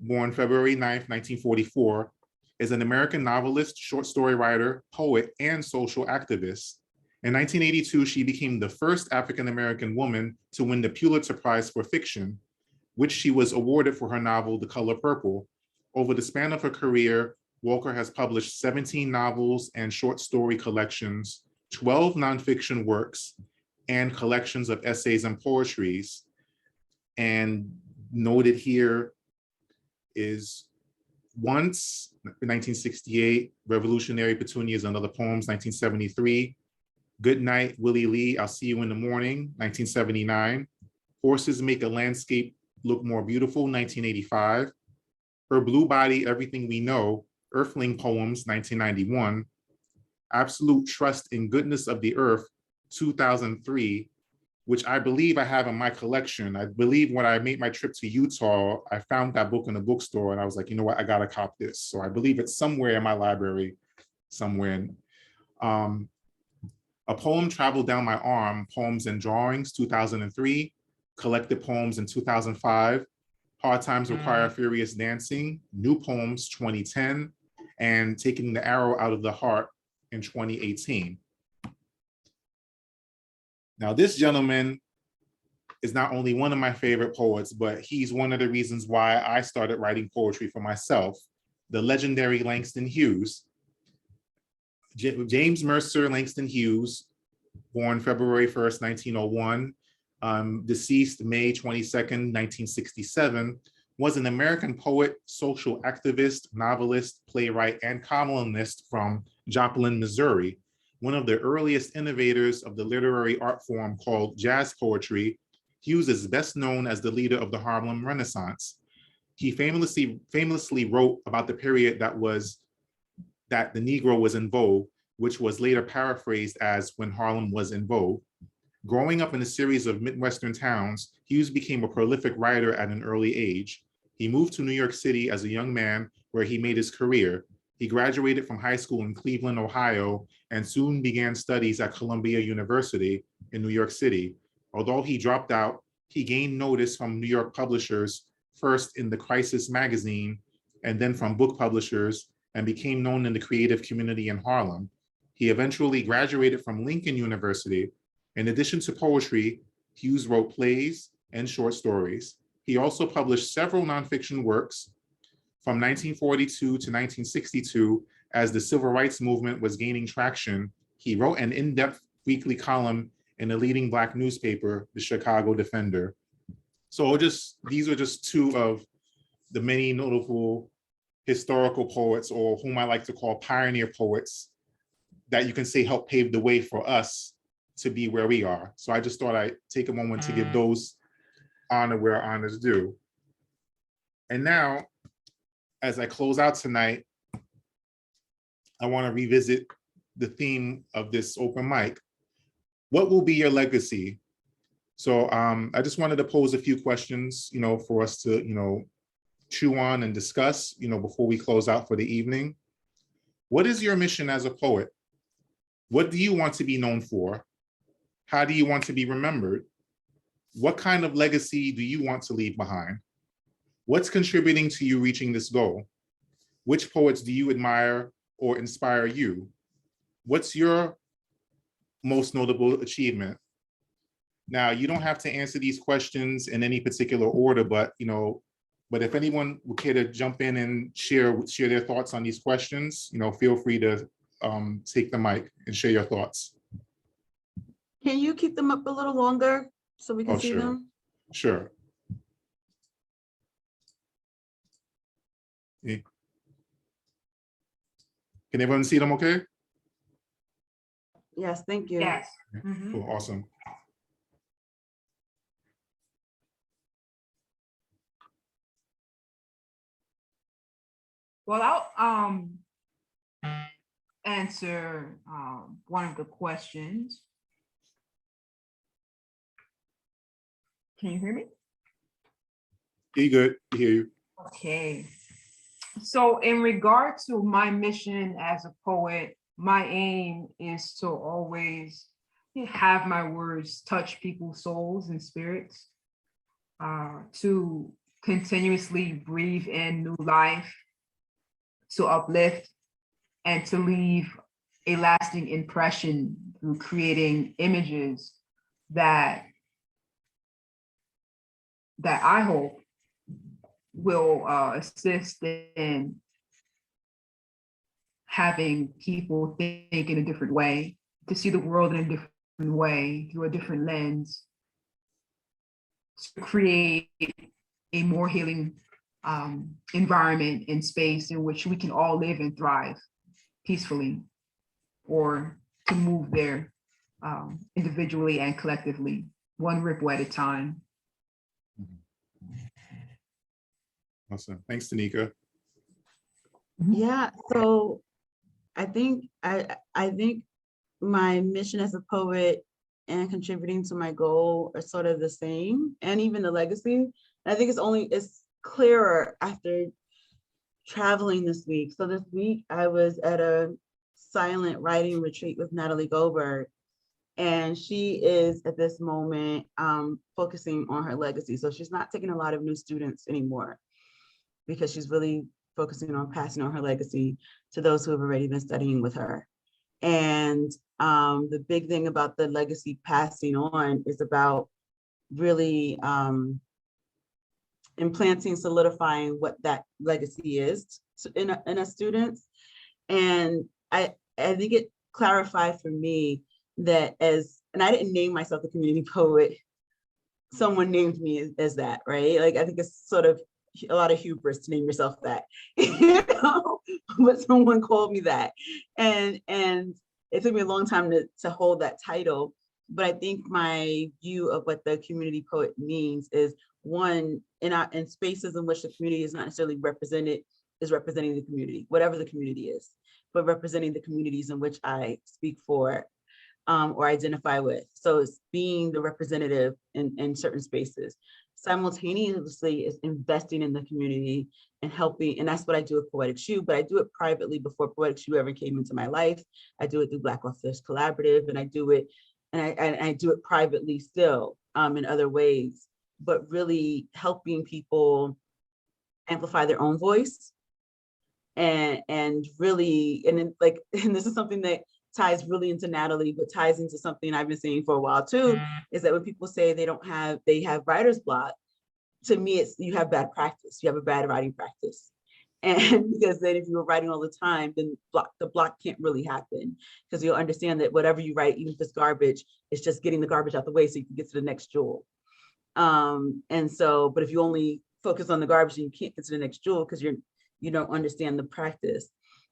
born February 9th, 1944, is an American novelist, short story writer, poet, and social activist. In 1982, she became the first African-American woman to win the Pulitzer Prize for fiction, which she was awarded for her novel, The Color Purple. Over the span of her career, Walker has published 17 novels and short story collections, 12 nonfiction works, and collections of essays and poetries. And noted here is Once, 1968, Revolutionary Petunias and Other Poems, 1973, Good Night, Willie Lee, I'll See You in the Morning, 1979, Horses Make a Landscape Look More Beautiful, 1985, Her Blue Body, Everything We Know, Earthling Poems, 1991, Absolute Trust in Goodness of the Earth, 2003, which I believe I have in my collection. I believe when I made my trip to Utah, I found that book in the bookstore and I was like, you know what, I gotta cop this. So I believe it's somewhere in my library, somewhere. A Poem Traveled Down My Arm, Poems and Drawings, 2003, Collected Poems in 2005, Hard Times Require Furious Dancing, New Poems, 2010, and Taking the Arrow Out of the Heart in 2018. Now, this gentleman is not only one of my favorite poets, but he's one of the reasons why I started writing poetry for myself, the legendary Langston Hughes. James Mercer Langston Hughes, born February 1st, 1901, deceased May 22nd, 1967, was an American poet, social activist, novelist, playwright, and columnist from Joplin, Missouri. One of the earliest innovators of the literary art form called jazz poetry, Hughes is best known as the leader of the Harlem Renaissance. He famously wrote about the period that the Negro was in vogue, which was later paraphrased as When Harlem Was in Vogue. Growing up in a series of Midwestern towns, Hughes became a prolific writer at an early age. He moved to New York City as a young man, where he made his career. He graduated from high school in Cleveland, Ohio, and soon began studies at Columbia University in New York City. Although he dropped out, he gained notice from New York publishers, first in the Crisis magazine, and then from book publishers, and became known in the creative community in Harlem. He eventually graduated from Lincoln University. In addition to poetry, Hughes wrote plays and short stories. He also published several nonfiction works. From 1942 to 1962, as the civil rights movement was gaining traction, he wrote an in-depth weekly column in a leading Black newspaper, the Chicago Defender. So these are just two of the many notable historical poets, or whom I like to call pioneer poets, that you can say helped pave the way for us to be where we are. So I just thought I'd take a moment to give those honor where honor's due. And now, as I close out tonight, I want to revisit the theme of this open mic. What will be your legacy? So I just wanted to pose a few questions, for us to, chew on and discuss, before we close out for the evening. What is your mission as a poet? What do you want to be known for? How do you want to be remembered? What kind of legacy do you want to leave behind? What's contributing to you reaching this goal? Which poets do you admire or inspire you? What's your most notable achievement? Now, you don't have to answer these questions in any particular order, but if anyone would care to jump in and share their thoughts on these questions, feel free to take the mic and share your thoughts. Can you keep them up a little longer so we can see sure. them? Sure. Yeah. Can everyone see them okay? Yes, thank you. Yes. Cool, awesome. Well, I'll answer one of the questions. Can you hear me? You good? I hear you. Okay. So in regard to my mission as a poet, my aim is to always have my words touch people's souls and spirits, to continuously breathe in new life, to uplift, and to leave a lasting impression through creating images that I hope will assist in having people think in a different way, to see the world in a different way, through a different lens, to create a more healing environment and space in which we can all live and thrive peacefully, or to move there individually and collectively, one ripple at a time. Awesome. Thanks, Tanika. Yeah, so I think my mission as a poet and contributing to my goal are sort of the same, and even the legacy. And I think it's clearer after traveling this week. So this week I was at a silent writing retreat with Natalie Goldberg, and she is at this moment focusing on her legacy. So she's not taking a lot of new students anymore, because she's really focusing on passing on her legacy to those who have already been studying with her. And the big thing about the legacy passing on is about really implanting, solidifying what that legacy is in a students. And I think it clarified for me that and I didn't name myself a community poet, someone named me as that, right? Like, I think it's sort of a lot of hubris to name yourself that, you know, but someone called me that. And it took me a long time to hold that title. But I think my view of what the community poet means is, one, in spaces in which the community is not necessarily represented, is representing the community, whatever the community is, but representing the communities in which I speak for or identify with. So it's being the representative in certain spaces. Simultaneously is investing in the community and helping, and that's what I do with Poetic Shoe, but I do it privately before Poetic Shoe ever came into my life. I do it through Black Authors Collaborative, and I do it privately still in other ways, but really helping people amplify their own voice and really, and this is something that ties really into Natalie, but ties into something I've been saying for a while too, is that when people say they have writer's block, to me, it's you have bad practice. You have a bad writing practice. And because then if you were writing all the time, then the block can't really happen, because you'll understand that whatever you write, even if it's garbage, it's just getting the garbage out the way so you can get to the next jewel. And so, but if you only focus on the garbage, and you can't get to the next jewel because you don't understand the practice.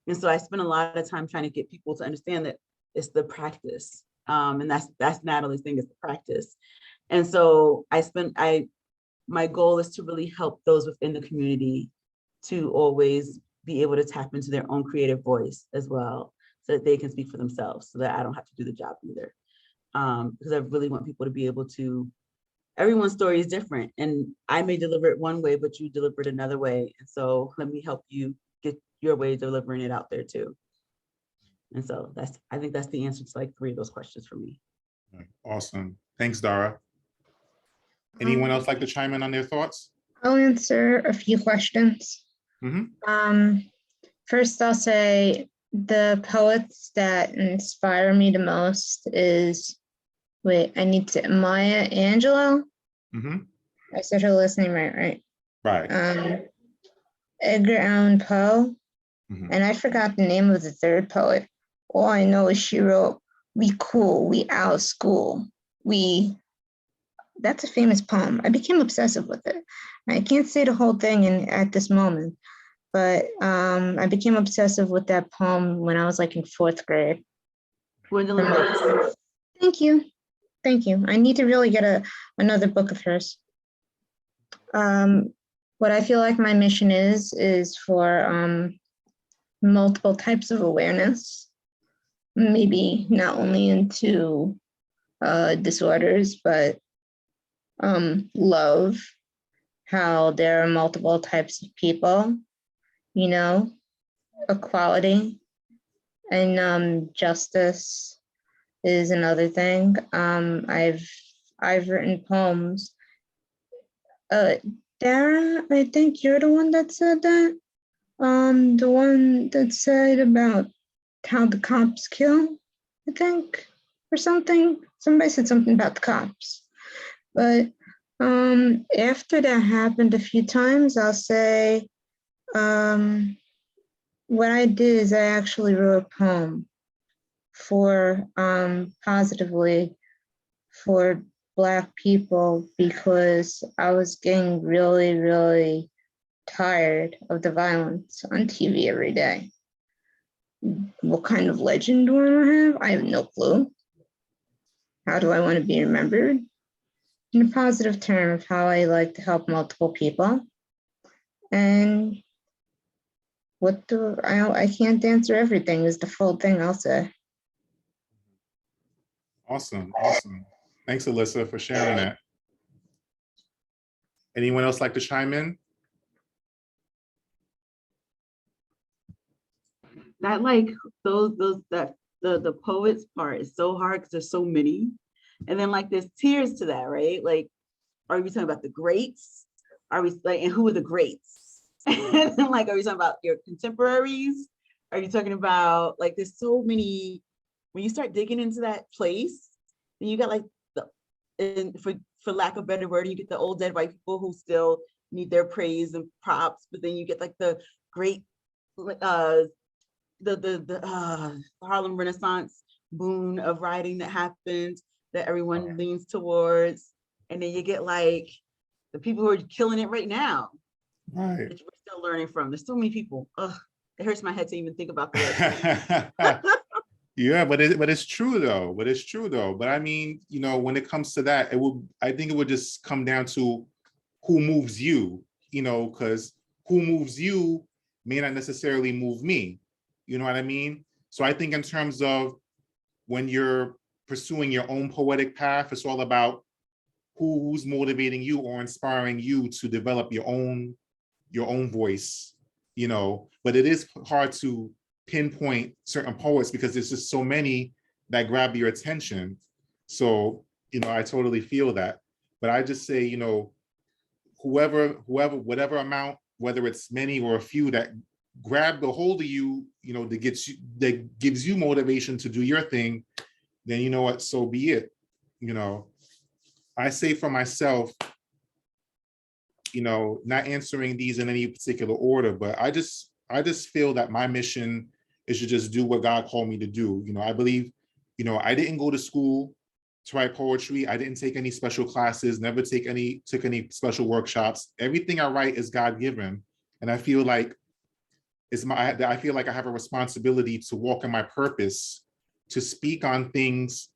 And so I spent a lot of time trying to get people to understand that it's the practice. And that's Natalie's thing, is the practice. And so my goal is to really help those within the community to always be able to tap into their own creative voice as well, so that they can speak for themselves, so that I don't have to do the job either. Because I really want people to be able to, everyone's story is different, and I may deliver it one way, but you deliver it another way. And so let me help you get your way of delivering it out there too. And so I think that's the answer to like 3 of those questions for me. Awesome. Thanks, Dara. Anyone else like to chime in on their thoughts? I'll answer a few questions. First, I'll say the poets that inspire me the most is, I need to, Maya Angelou. I said her last name right? Right. Edgar Allan Poe. And I forgot the name of the third poet. All I know is she wrote, "We cool, we out of school. That's a famous poem. I became obsessive with it. I can't say the whole thing at this moment, but I became obsessive with that poem when I was like in 4th grade. Thank you. I need to really get another book of hers. What I feel like my mission is for multiple types of awareness, maybe not only into disorders, but love, how there are multiple types of people, you know, equality, and justice is another thing. I've written poems. Dara, I think you're the one that said that. The one that said about how the cops kill, I think, or something. Somebody said something about the cops. But after that happened a few times, I'll say, what I did is I actually wrote a poem for positively for Black people, because I was getting really, really tired of the violence on TV every day. What kind of legend do I want to have? I have no clue. How do I want to be remembered? In a positive term of how I like to help multiple people. And I can't answer everything is the full thing I'll say. Awesome, awesome. Thanks, Alyssa, for sharing that. Anyone else like to chime in? That like the poets part is so hard because there's so many. And then like there's tiers to that, right? Like, are we talking about the greats? Are we like, and who are the greats? And then like, are we talking about your contemporaries? Are you talking about like, there's so many, when you start digging into that place, then you got like and for lack of a better word, you get the old dead white people who still need their praise and props, but then you get like the great the Harlem Renaissance boon of writing that happened that everyone leans towards. And then you get like the people who are killing it right now. Right. That we're still learning from. There's so many people. Ugh, it hurts my head to even think about that. Yeah, but it's true though. But I mean, you know, when it comes to that, I think it would just come down to who moves you, you know, because who moves you may not necessarily move me. You know what I mean? So I think in terms of when you're pursuing your own poetic path, it's all about who's motivating you or inspiring you to develop your own voice, you know. But it is hard to pinpoint certain poets because there's just so many that grab your attention. So, you know, I totally feel that. But I just say, you know, whatever amount, whether it's many or a few that grab the hold of you, you know, that gives you motivation to do your thing, then you know what, so be it. You know, I say for myself, you know, not answering these in any particular order, but I just feel that my mission is to just do what God called me to do. You know, I believe, you know, I didn't go to school to write poetry. I didn't take any special classes, never took any special workshops. Everything I write is God-given. And I feel like I feel like I have a responsibility to walk in my purpose, to speak on things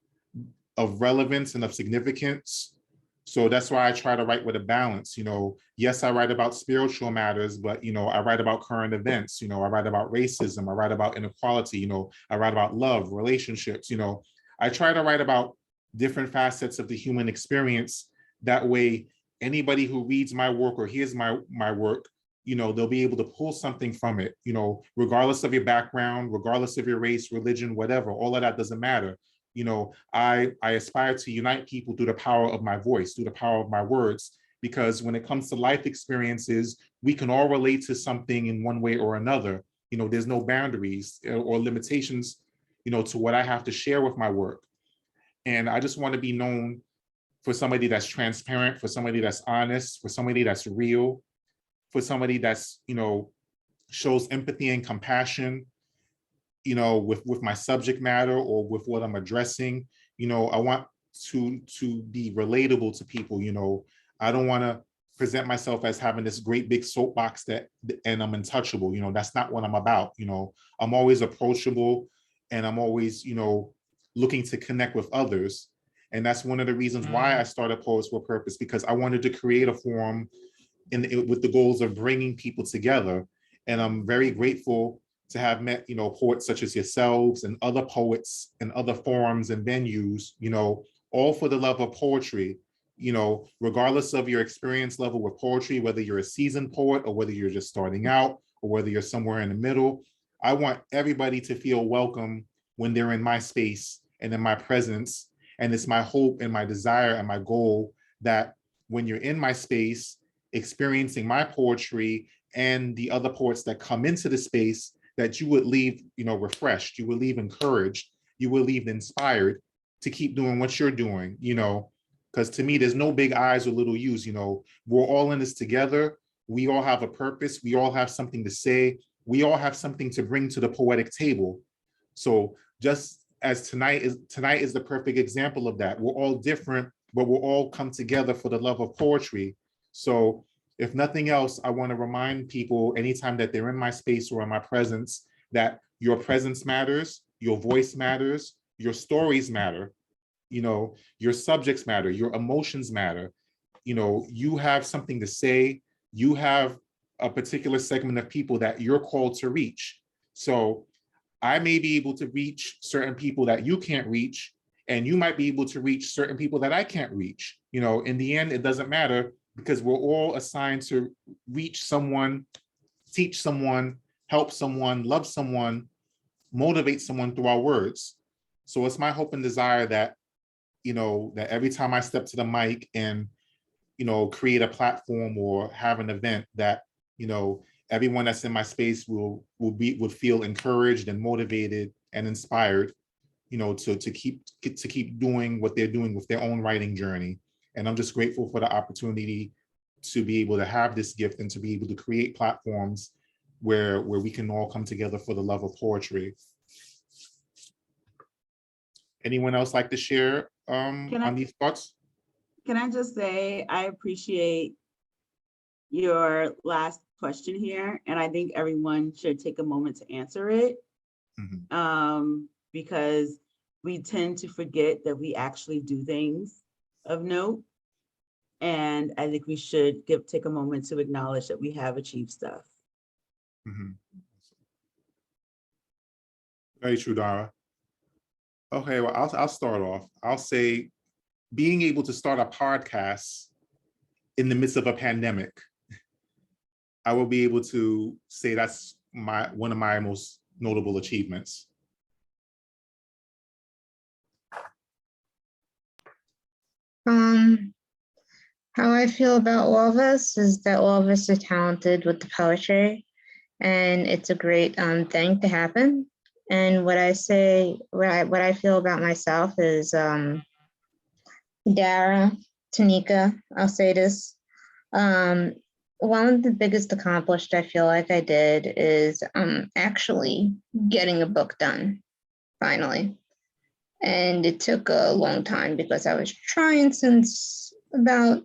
of relevance and of significance. So that's why I try to write with a balance. You know, yes, I write about spiritual matters, but, you know, I write about current events. You know, I write about racism. I write about inequality. You know, I write about love, relationships. You know, I try to write about different facets of the human experience. That way, anybody who reads my work or hears my work, you know, they'll be able to pull something from it, you know, regardless of your background, regardless of your race, religion, whatever, all of that doesn't matter. You know, I aspire to unite people through the power of my voice, through the power of my words, because when it comes to life experiences, we can all relate to something in one way or another. You know, there's no boundaries or limitations, you know, to what I have to share with my work. And I just want to be known for somebody that's transparent, for somebody that's honest, for somebody that's real, for somebody that's, you know, shows empathy and compassion, you know, with my subject matter or with what I'm addressing. You know, I want to be relatable to people. You know, I don't want to present myself as having this great big soapbox and I'm untouchable. You know, that's not what I'm about. You know, I'm always approachable and I'm always, you know, looking to connect with others. And that's one of the reasons why I started Poets with Purpose, because I wanted to create a forum with the goals of bringing people together. And I'm very grateful to have met, you know, poets such as yourselves and other poets and other forums and venues, you know, all for the love of poetry, you know, regardless of your experience level with poetry, whether you're a seasoned poet or whether you're just starting out or whether you're somewhere in the middle, I want everybody to feel welcome when they're in my space and in my presence. And it's my hope and my desire and my goal that when you're in my space, experiencing my poetry and the other poets that come into the space, that you would leave, you know, refreshed, you would leave encouraged, you would leave inspired to keep doing what you're doing, you know, because to me, there's no big I's or little U's, you know, we're all in this together. We all have a purpose. We all have something to say. We all have something to bring to the poetic table. So just as tonight is the perfect example of that. We're all different, but we'll all come together for the love of poetry. So if nothing else, I want to remind people anytime that they're in my space or in my presence, that your presence matters, your voice matters, your stories matter, you know, your subjects matter, your emotions matter. You know, you have something to say, you have a particular segment of people that you're called to reach. So I may be able to reach certain people that you can't reach, and you might be able to reach certain people that I can't reach. You know, in the end, it doesn't matter because we're all assigned to reach someone, teach someone, help someone, love someone, motivate someone through our words. So it's my hope and desire that, you know, that every time I step to the mic and, you know, create a platform or have an event, that, you know, everyone that's in my space would feel encouraged and motivated and inspired, you know, to keep doing what they're doing with their own writing journey. And I'm just grateful for the opportunity to be able to have this gift and to be able to create platforms where we can all come together for the love of poetry. Anyone else like to share on these thoughts? Can I just say, I appreciate your last question here, and I think everyone should take a moment to answer it. Because we tend to forget that we actually do things of note. And I think we should take a moment to acknowledge that we have achieved stuff. Very true, Dara. Okay, well, I'll start off. I'll say being able to start a podcast in the midst of a pandemic, I will be able to say that's one of my most notable achievements. How I feel about all of us is that all of us are talented with the poetry, and it's a great thing to happen. And what I feel about myself is Dara, Tanika, I'll say this. One of the biggest accomplished I feel like I did is actually getting a book done, finally. And it took a long time because I was trying since about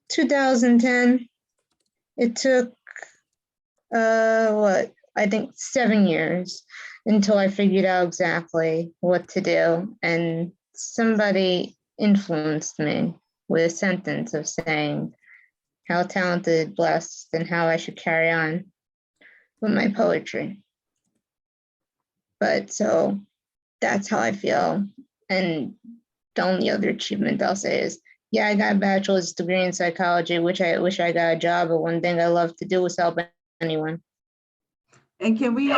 2010. It took, I think 7 years until I figured out exactly what to do. And somebody influenced me with a sentence of saying how talented, blessed, and how I should carry on with my poetry. But so that's how I feel. And the only other achievement I'll say is, yeah, I got a bachelor's degree in psychology, which I wish I got a job, but one thing I love to do is help anyone. And can we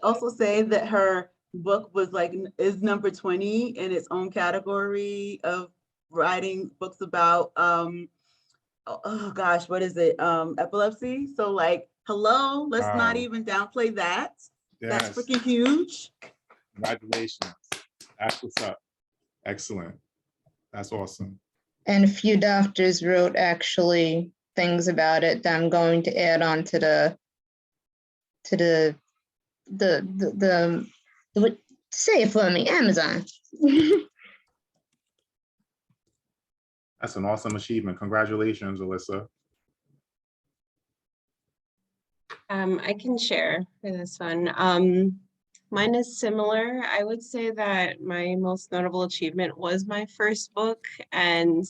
also say that her book is number 20 in its own category of writing books about, oh gosh, what is it? Epilepsy. So like, hello, let's not even downplay that. That's freaking huge. Congratulations. That's what's up. Excellent. That's awesome. And a few doctors wrote actually things about it that I'm going to add on to the say it for me, Amazon. That's an awesome achievement. Congratulations, Alyssa. I can share for this one. Mine is similar. I would say that my most notable achievement was my first book, and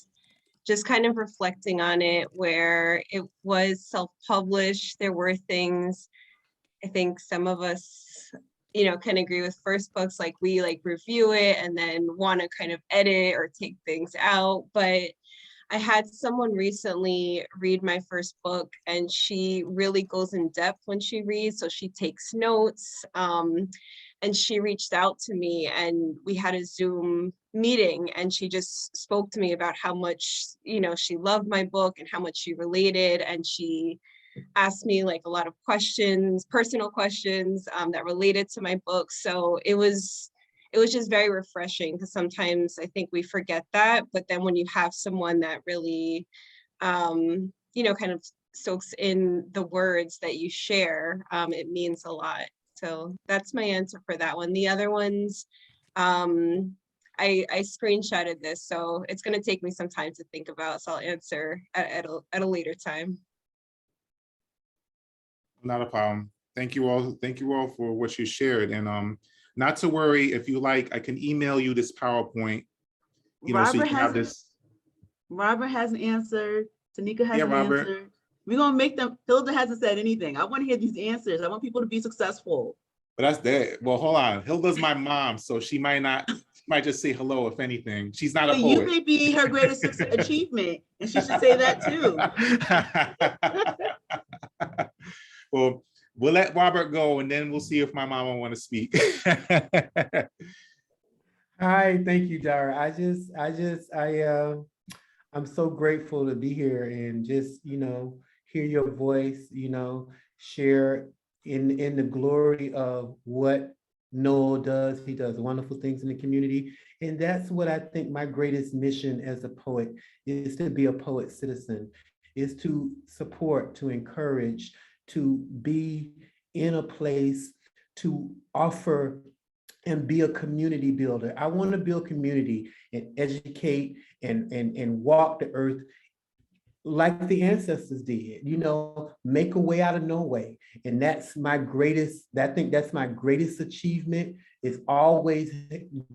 just kind of reflecting on it, where it was self-published. There were things I think some of us can agree with first books, like we like review it and then want to kind of edit or take things out. But I had someone recently read my first book, and she really goes in depth when she reads. So she takes notes, and she reached out to me, and we had a Zoom meeting, and she just spoke to me about how much, she loved my book and how much she related. And she asked me like a lot of questions, personal questions, that related to my book. So it was just very refreshing, because sometimes I think we forget that, but then when you have someone that really, kind of soaks in the words that you share, it means a lot. So that's my answer for that one. The other ones, I screenshotted this, so it's going to take me some time to think about, so I'll answer at a later time. Not a problem. Thank you all. Thank you all for what you shared. And not to worry, if you like, I can email you this PowerPoint, so you Robert can have this. Robert hasn't answered. Tanika hasn't Robert. answered. We're gonna make them. Hilda hasn't said anything. I want to hear these answers. I want people to be successful. But that's that. Well, hold on. Hilda's my mom, so she might just say hello, if anything. She's not a But you poet. may be her greatest achievement, and she should say that too. Well, we'll let Robert go, and then we'll see if my mama want to speak. Hi, thank you, Dara. I'm so grateful to be here and just, hear your voice, share in the glory of what Noel does. He does wonderful things in the community. And that's what I think my greatest mission as a poet is, to be a poet citizen, is to support, to encourage, to be in a place to offer and be a community builder. I want to build community and educate and walk the earth like the ancestors did, make a way out of no way. And that's my greatest, I think that's my greatest achievement, is always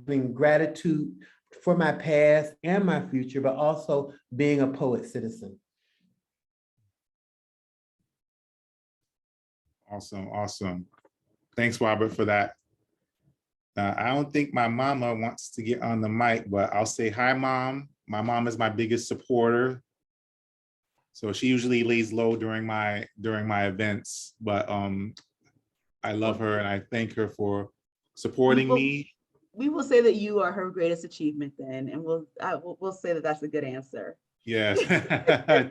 being gratitude for my past and my future, but also being a poet citizen. Awesome, awesome. Thanks, Robert, for that. I don't think my mama wants to get on the mic, but I'll say hi, Mom. My mom is my biggest supporter. So she usually lays low during my events, but I love her and I thank her for supporting me. We will say that you are her greatest achievement then, and we'll say that that's a good answer. Yes,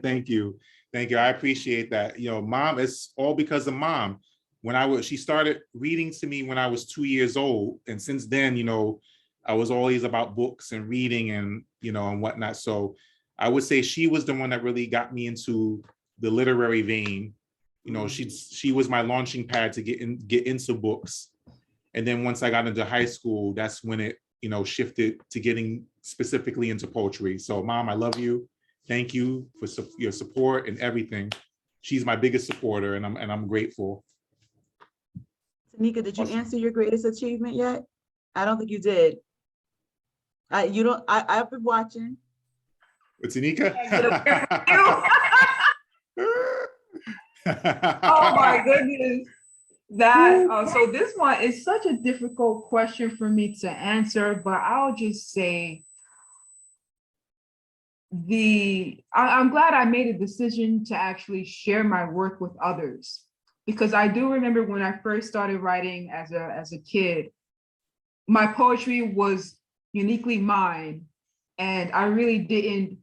thank you. Thank you. I appreciate that. Mom, it's all because of Mom. She started reading to me when I was 2 years old. And since then, I was always about books and reading and, and whatnot. So I would say she was the one that really got me into the literary vein. She was my launching pad to get into books. And then once I got into high school, that's when it, shifted to getting specifically into poetry. So Mom, I love you. Thank you for your support and everything. She's my biggest supporter, and I'm grateful. Tanika, did you answer your greatest achievement yet? I don't think you did. I've been watching. With Tanika? Oh my goodness. So this one is such a difficult question for me to answer, but I'll just say I'm glad I made a decision to actually share my work with others, because I do remember when I first started writing as a kid, my poetry was uniquely mine, and I really didn't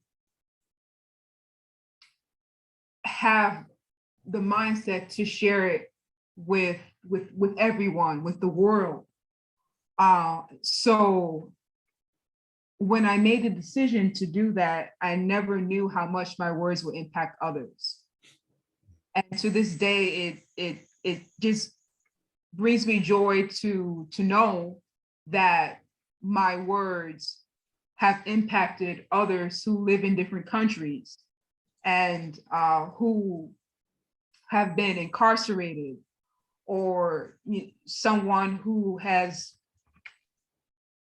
have the mindset to share it with everyone, with the world. So when I made the decision to do that, I never knew how much my words would impact others. And to this day, it just brings me joy to know that my words have impacted others who live in different countries and who have been incarcerated, or someone who has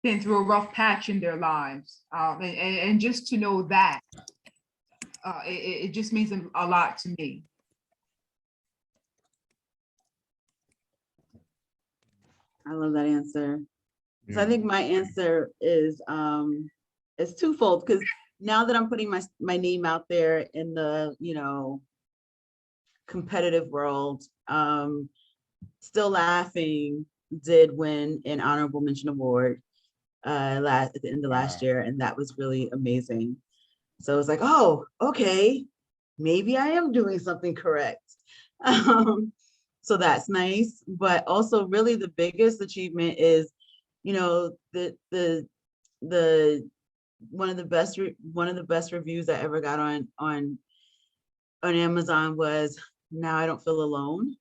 been through a rough patch in their lives. And just to know that, it just means a lot to me. I love that answer. So I Yeah. think my answer is twofold, because now that I'm putting my name out there in the, competitive world, Still Laughing did win an honorable mention award at the end of last Wow. year, and that was really amazing. So it's like, oh, okay, maybe I am doing something correct. So that's nice. But also really the biggest achievement is, the one of the best reviews I ever got on Amazon was, "Now I don't feel alone."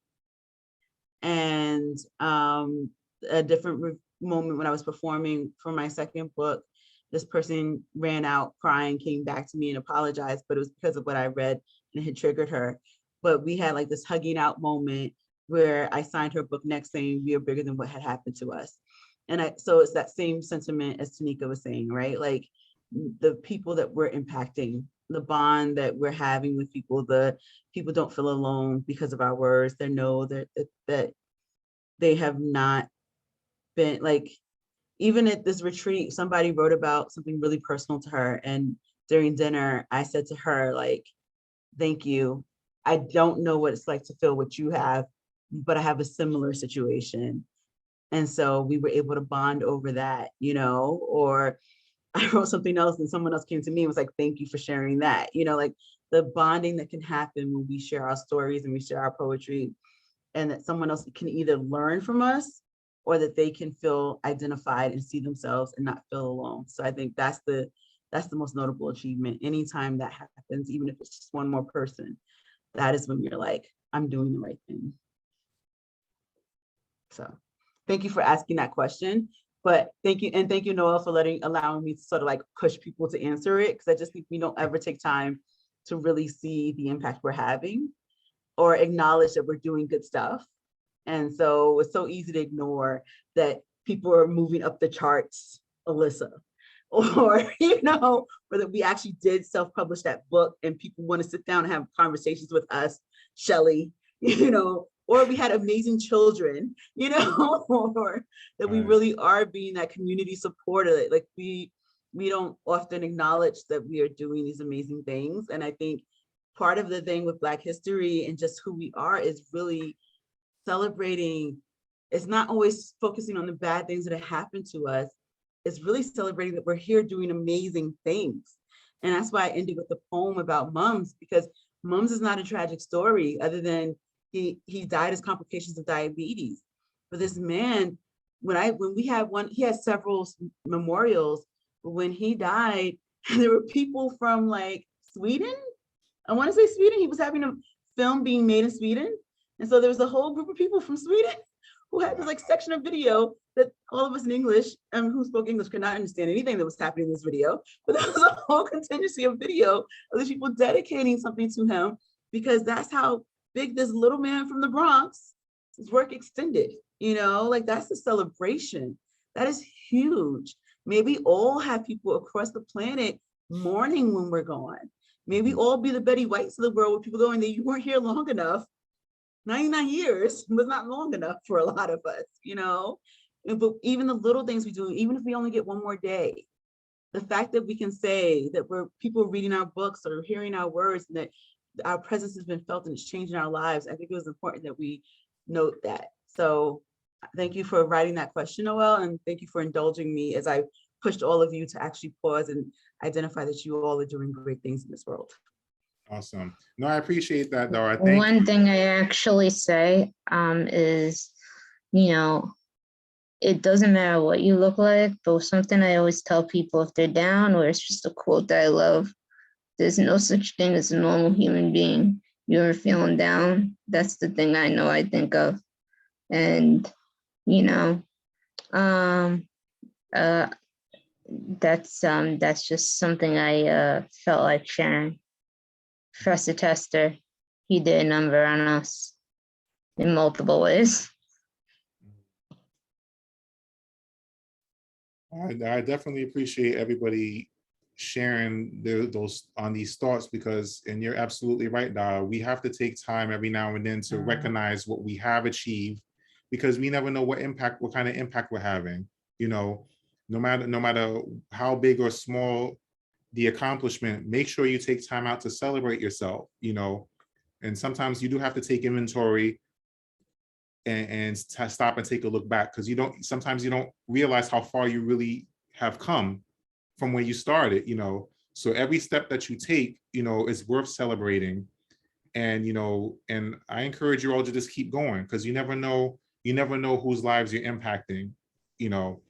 And a different moment when I was performing for my second book, this person ran out crying, came back to me and apologized, but it was because of what I read and it had triggered her. But we had like this hugging out moment where I signed her book next saying, "We are bigger than what had happened to us." And so it's that same sentiment as Tanika was saying, right? Like the people that we're impacting, the bond that we're having with people, the people don't feel alone because of our words. They know that they have not been, like, even at this retreat, somebody wrote about something really personal to her. And during dinner, I said to her, like, "Thank you. I don't know what it's like to feel what you have, but I have a similar situation." And so we were able to bond over that, or I wrote something else and someone else came to me and was like, "Thank you for sharing that." Like the bonding that can happen when we share our stories and we share our poetry, and that someone else can either learn from us or that they can feel identified and see themselves and not feel alone. So I think that's the most notable achievement. Anytime that happens, even if it's just one more person, that is when you're like, I'm doing the right thing. So thank you for asking that question. But thank you, Noel, for allowing me to sort of like push people to answer it, because I just think we don't ever take time to really see the impact we're having or acknowledge that we're doing good stuff. And so it's so easy to ignore that people are moving up the charts, Alyssa, or, or that we actually did self-publish that book and people want to sit down and have conversations with us, Shelley, or we had amazing children, or that we really are being that community supporter. Like we don't often acknowledge that we are doing these amazing things. And I think part of the thing with Black history and just who we are is really celebrating. It's not always focusing on the bad things that have happened to us. It's really celebrating that we're here doing amazing things. And that's why I ended with the poem about Mums, because Mums is not a tragic story other than he died as complications of diabetes. But this man, when we had one, he had several memorials, but when he died, there were people from like Sweden. I want to say Sweden. He was having a film being made in Sweden. And so there was a whole group of people from Sweden who had this like section of video that all of us in English, who spoke English, could not understand anything that was happening in this video. But there was a whole contingency of video of these people dedicating something to him, because that's how big this little man from the Bronx, his work extended, like that's a celebration. That is huge. Maybe all have people across the planet mourning when we're gone. Maybe all be the Betty Whites of the world, where people going, that you weren't here long enough. 99 years was not long enough for a lot of us, But even the little things we do, even if we only get one more day, the fact that we can say that people reading our books or hearing our words, and that our presence has been felt and it's changing our lives, I think it was important that we note that. So thank you for writing that question, Noel, and thank you for indulging me as I pushed all of you to actually pause and identify that you all are doing great things in this world. Awesome. No, I appreciate that, though. I think One thing I actually say is, it doesn't matter what you look like, but something I always tell people if they're down, or it's just a quote that I love, there's no such thing as a normal human being. You're feeling down, that's the thing I know I think of. And, that's just something I felt like sharing. Professor Tester, he did a number on us in multiple ways. I definitely appreciate everybody sharing these thoughts, because, and you're absolutely right, Dara, we have to take time every now and then to recognize what we have achieved, because we never know what kind of impact we're having. You know, no matter how big or small the accomplishment, make sure you take time out to celebrate yourself, you know. And sometimes you do have to take inventory and stop and take a look back, because sometimes you don't realize how far you really have come from where you started, you know. So every step that you take, you know, is worth celebrating. And, you know, and I encourage you all to just keep going, because you never know whose lives you're impacting, you know.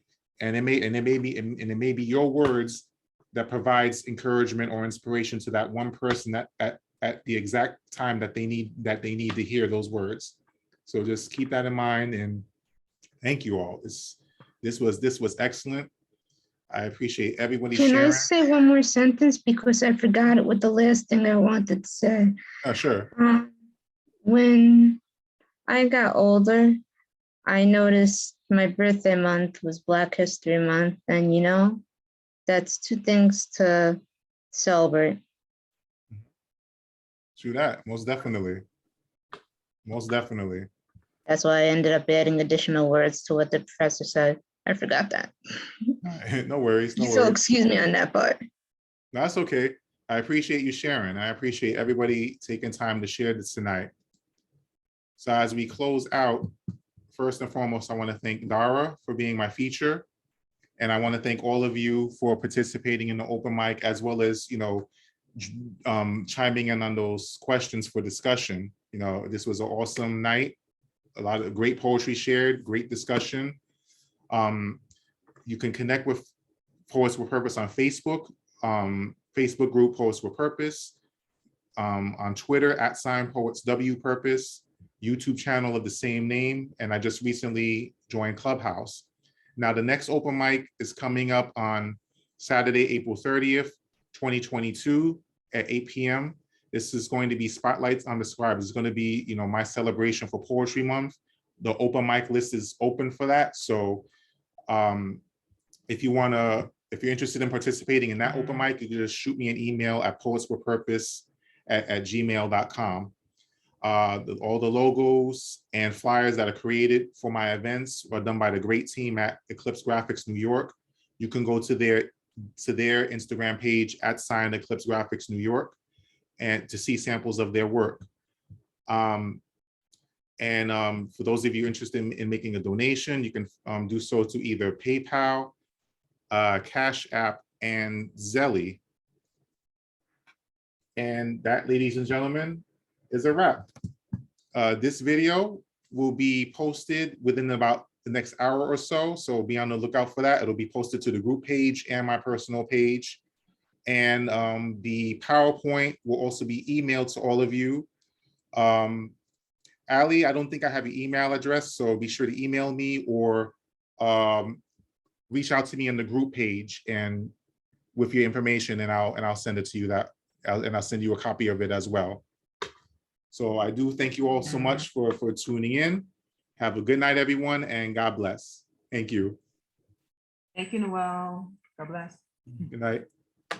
And it may be your words that provides encouragement or inspiration to that one person that at the exact time that they need to hear those words. So just keep that in mind, and thank you all. This was excellent. I appreciate everybody Can sharing. I say one more sentence, because I forgot it with the last thing I wanted to say? Sure. When I got older, I noticed my birthday month was Black History Month, and you know, that's two things to celebrate. True that. Most definitely. Most definitely. That's why I ended up adding additional words to what the professor said. I forgot that. No worries. No So worries. excuse me on that part. No, that's okay. I appreciate you sharing. I appreciate everybody taking time to share this tonight. So as we close out, first and foremost, I want to thank Dara for being my feature. And I want to thank all of you for participating in the open mic, as well as, you know, chiming in on those questions for discussion. You know, this was an awesome night. A lot of great poetry shared, great discussion. You can connect with Poets with Purpose on Facebook, Facebook group Poets with Purpose, on Twitter @PoetsWPurpose, YouTube channel of the same name, and I just recently joined Clubhouse. Now the next open mic is coming up on Saturday, April 30th, 2022 at 8 p.m. This is going to be Spotlights on the Scribe. It's going to be, you know, my celebration for Poetry Month. The open mic list is open for that. So if you're interested in participating in that open mic, you can just shoot me an email at poetswithpurpose@gmail.com. All the logos and flyers that are created for my events are done by the great team at Eclipse Graphics New York. You can go to their Instagram page @Eclipse Graphics New York and to see samples of their work. For those of you interested in making a donation, you can do so to either PayPal, Cash App, and Zelle. And that, ladies and gentlemen, is a wrap. This video will be posted within about the next hour or so, so be on the lookout for that. It'll be posted to the group page and my personal page. And the PowerPoint will also be emailed to all of you. Ali, I don't think I have your email address, so be sure to email me or reach out to me on the group page and with your information, and I'll send it to you and I'll send you a copy of it as well. So I do thank you all so much for tuning in. Have a good night, everyone, and God bless. Thank you. Thank you, Noel. God bless. Good night.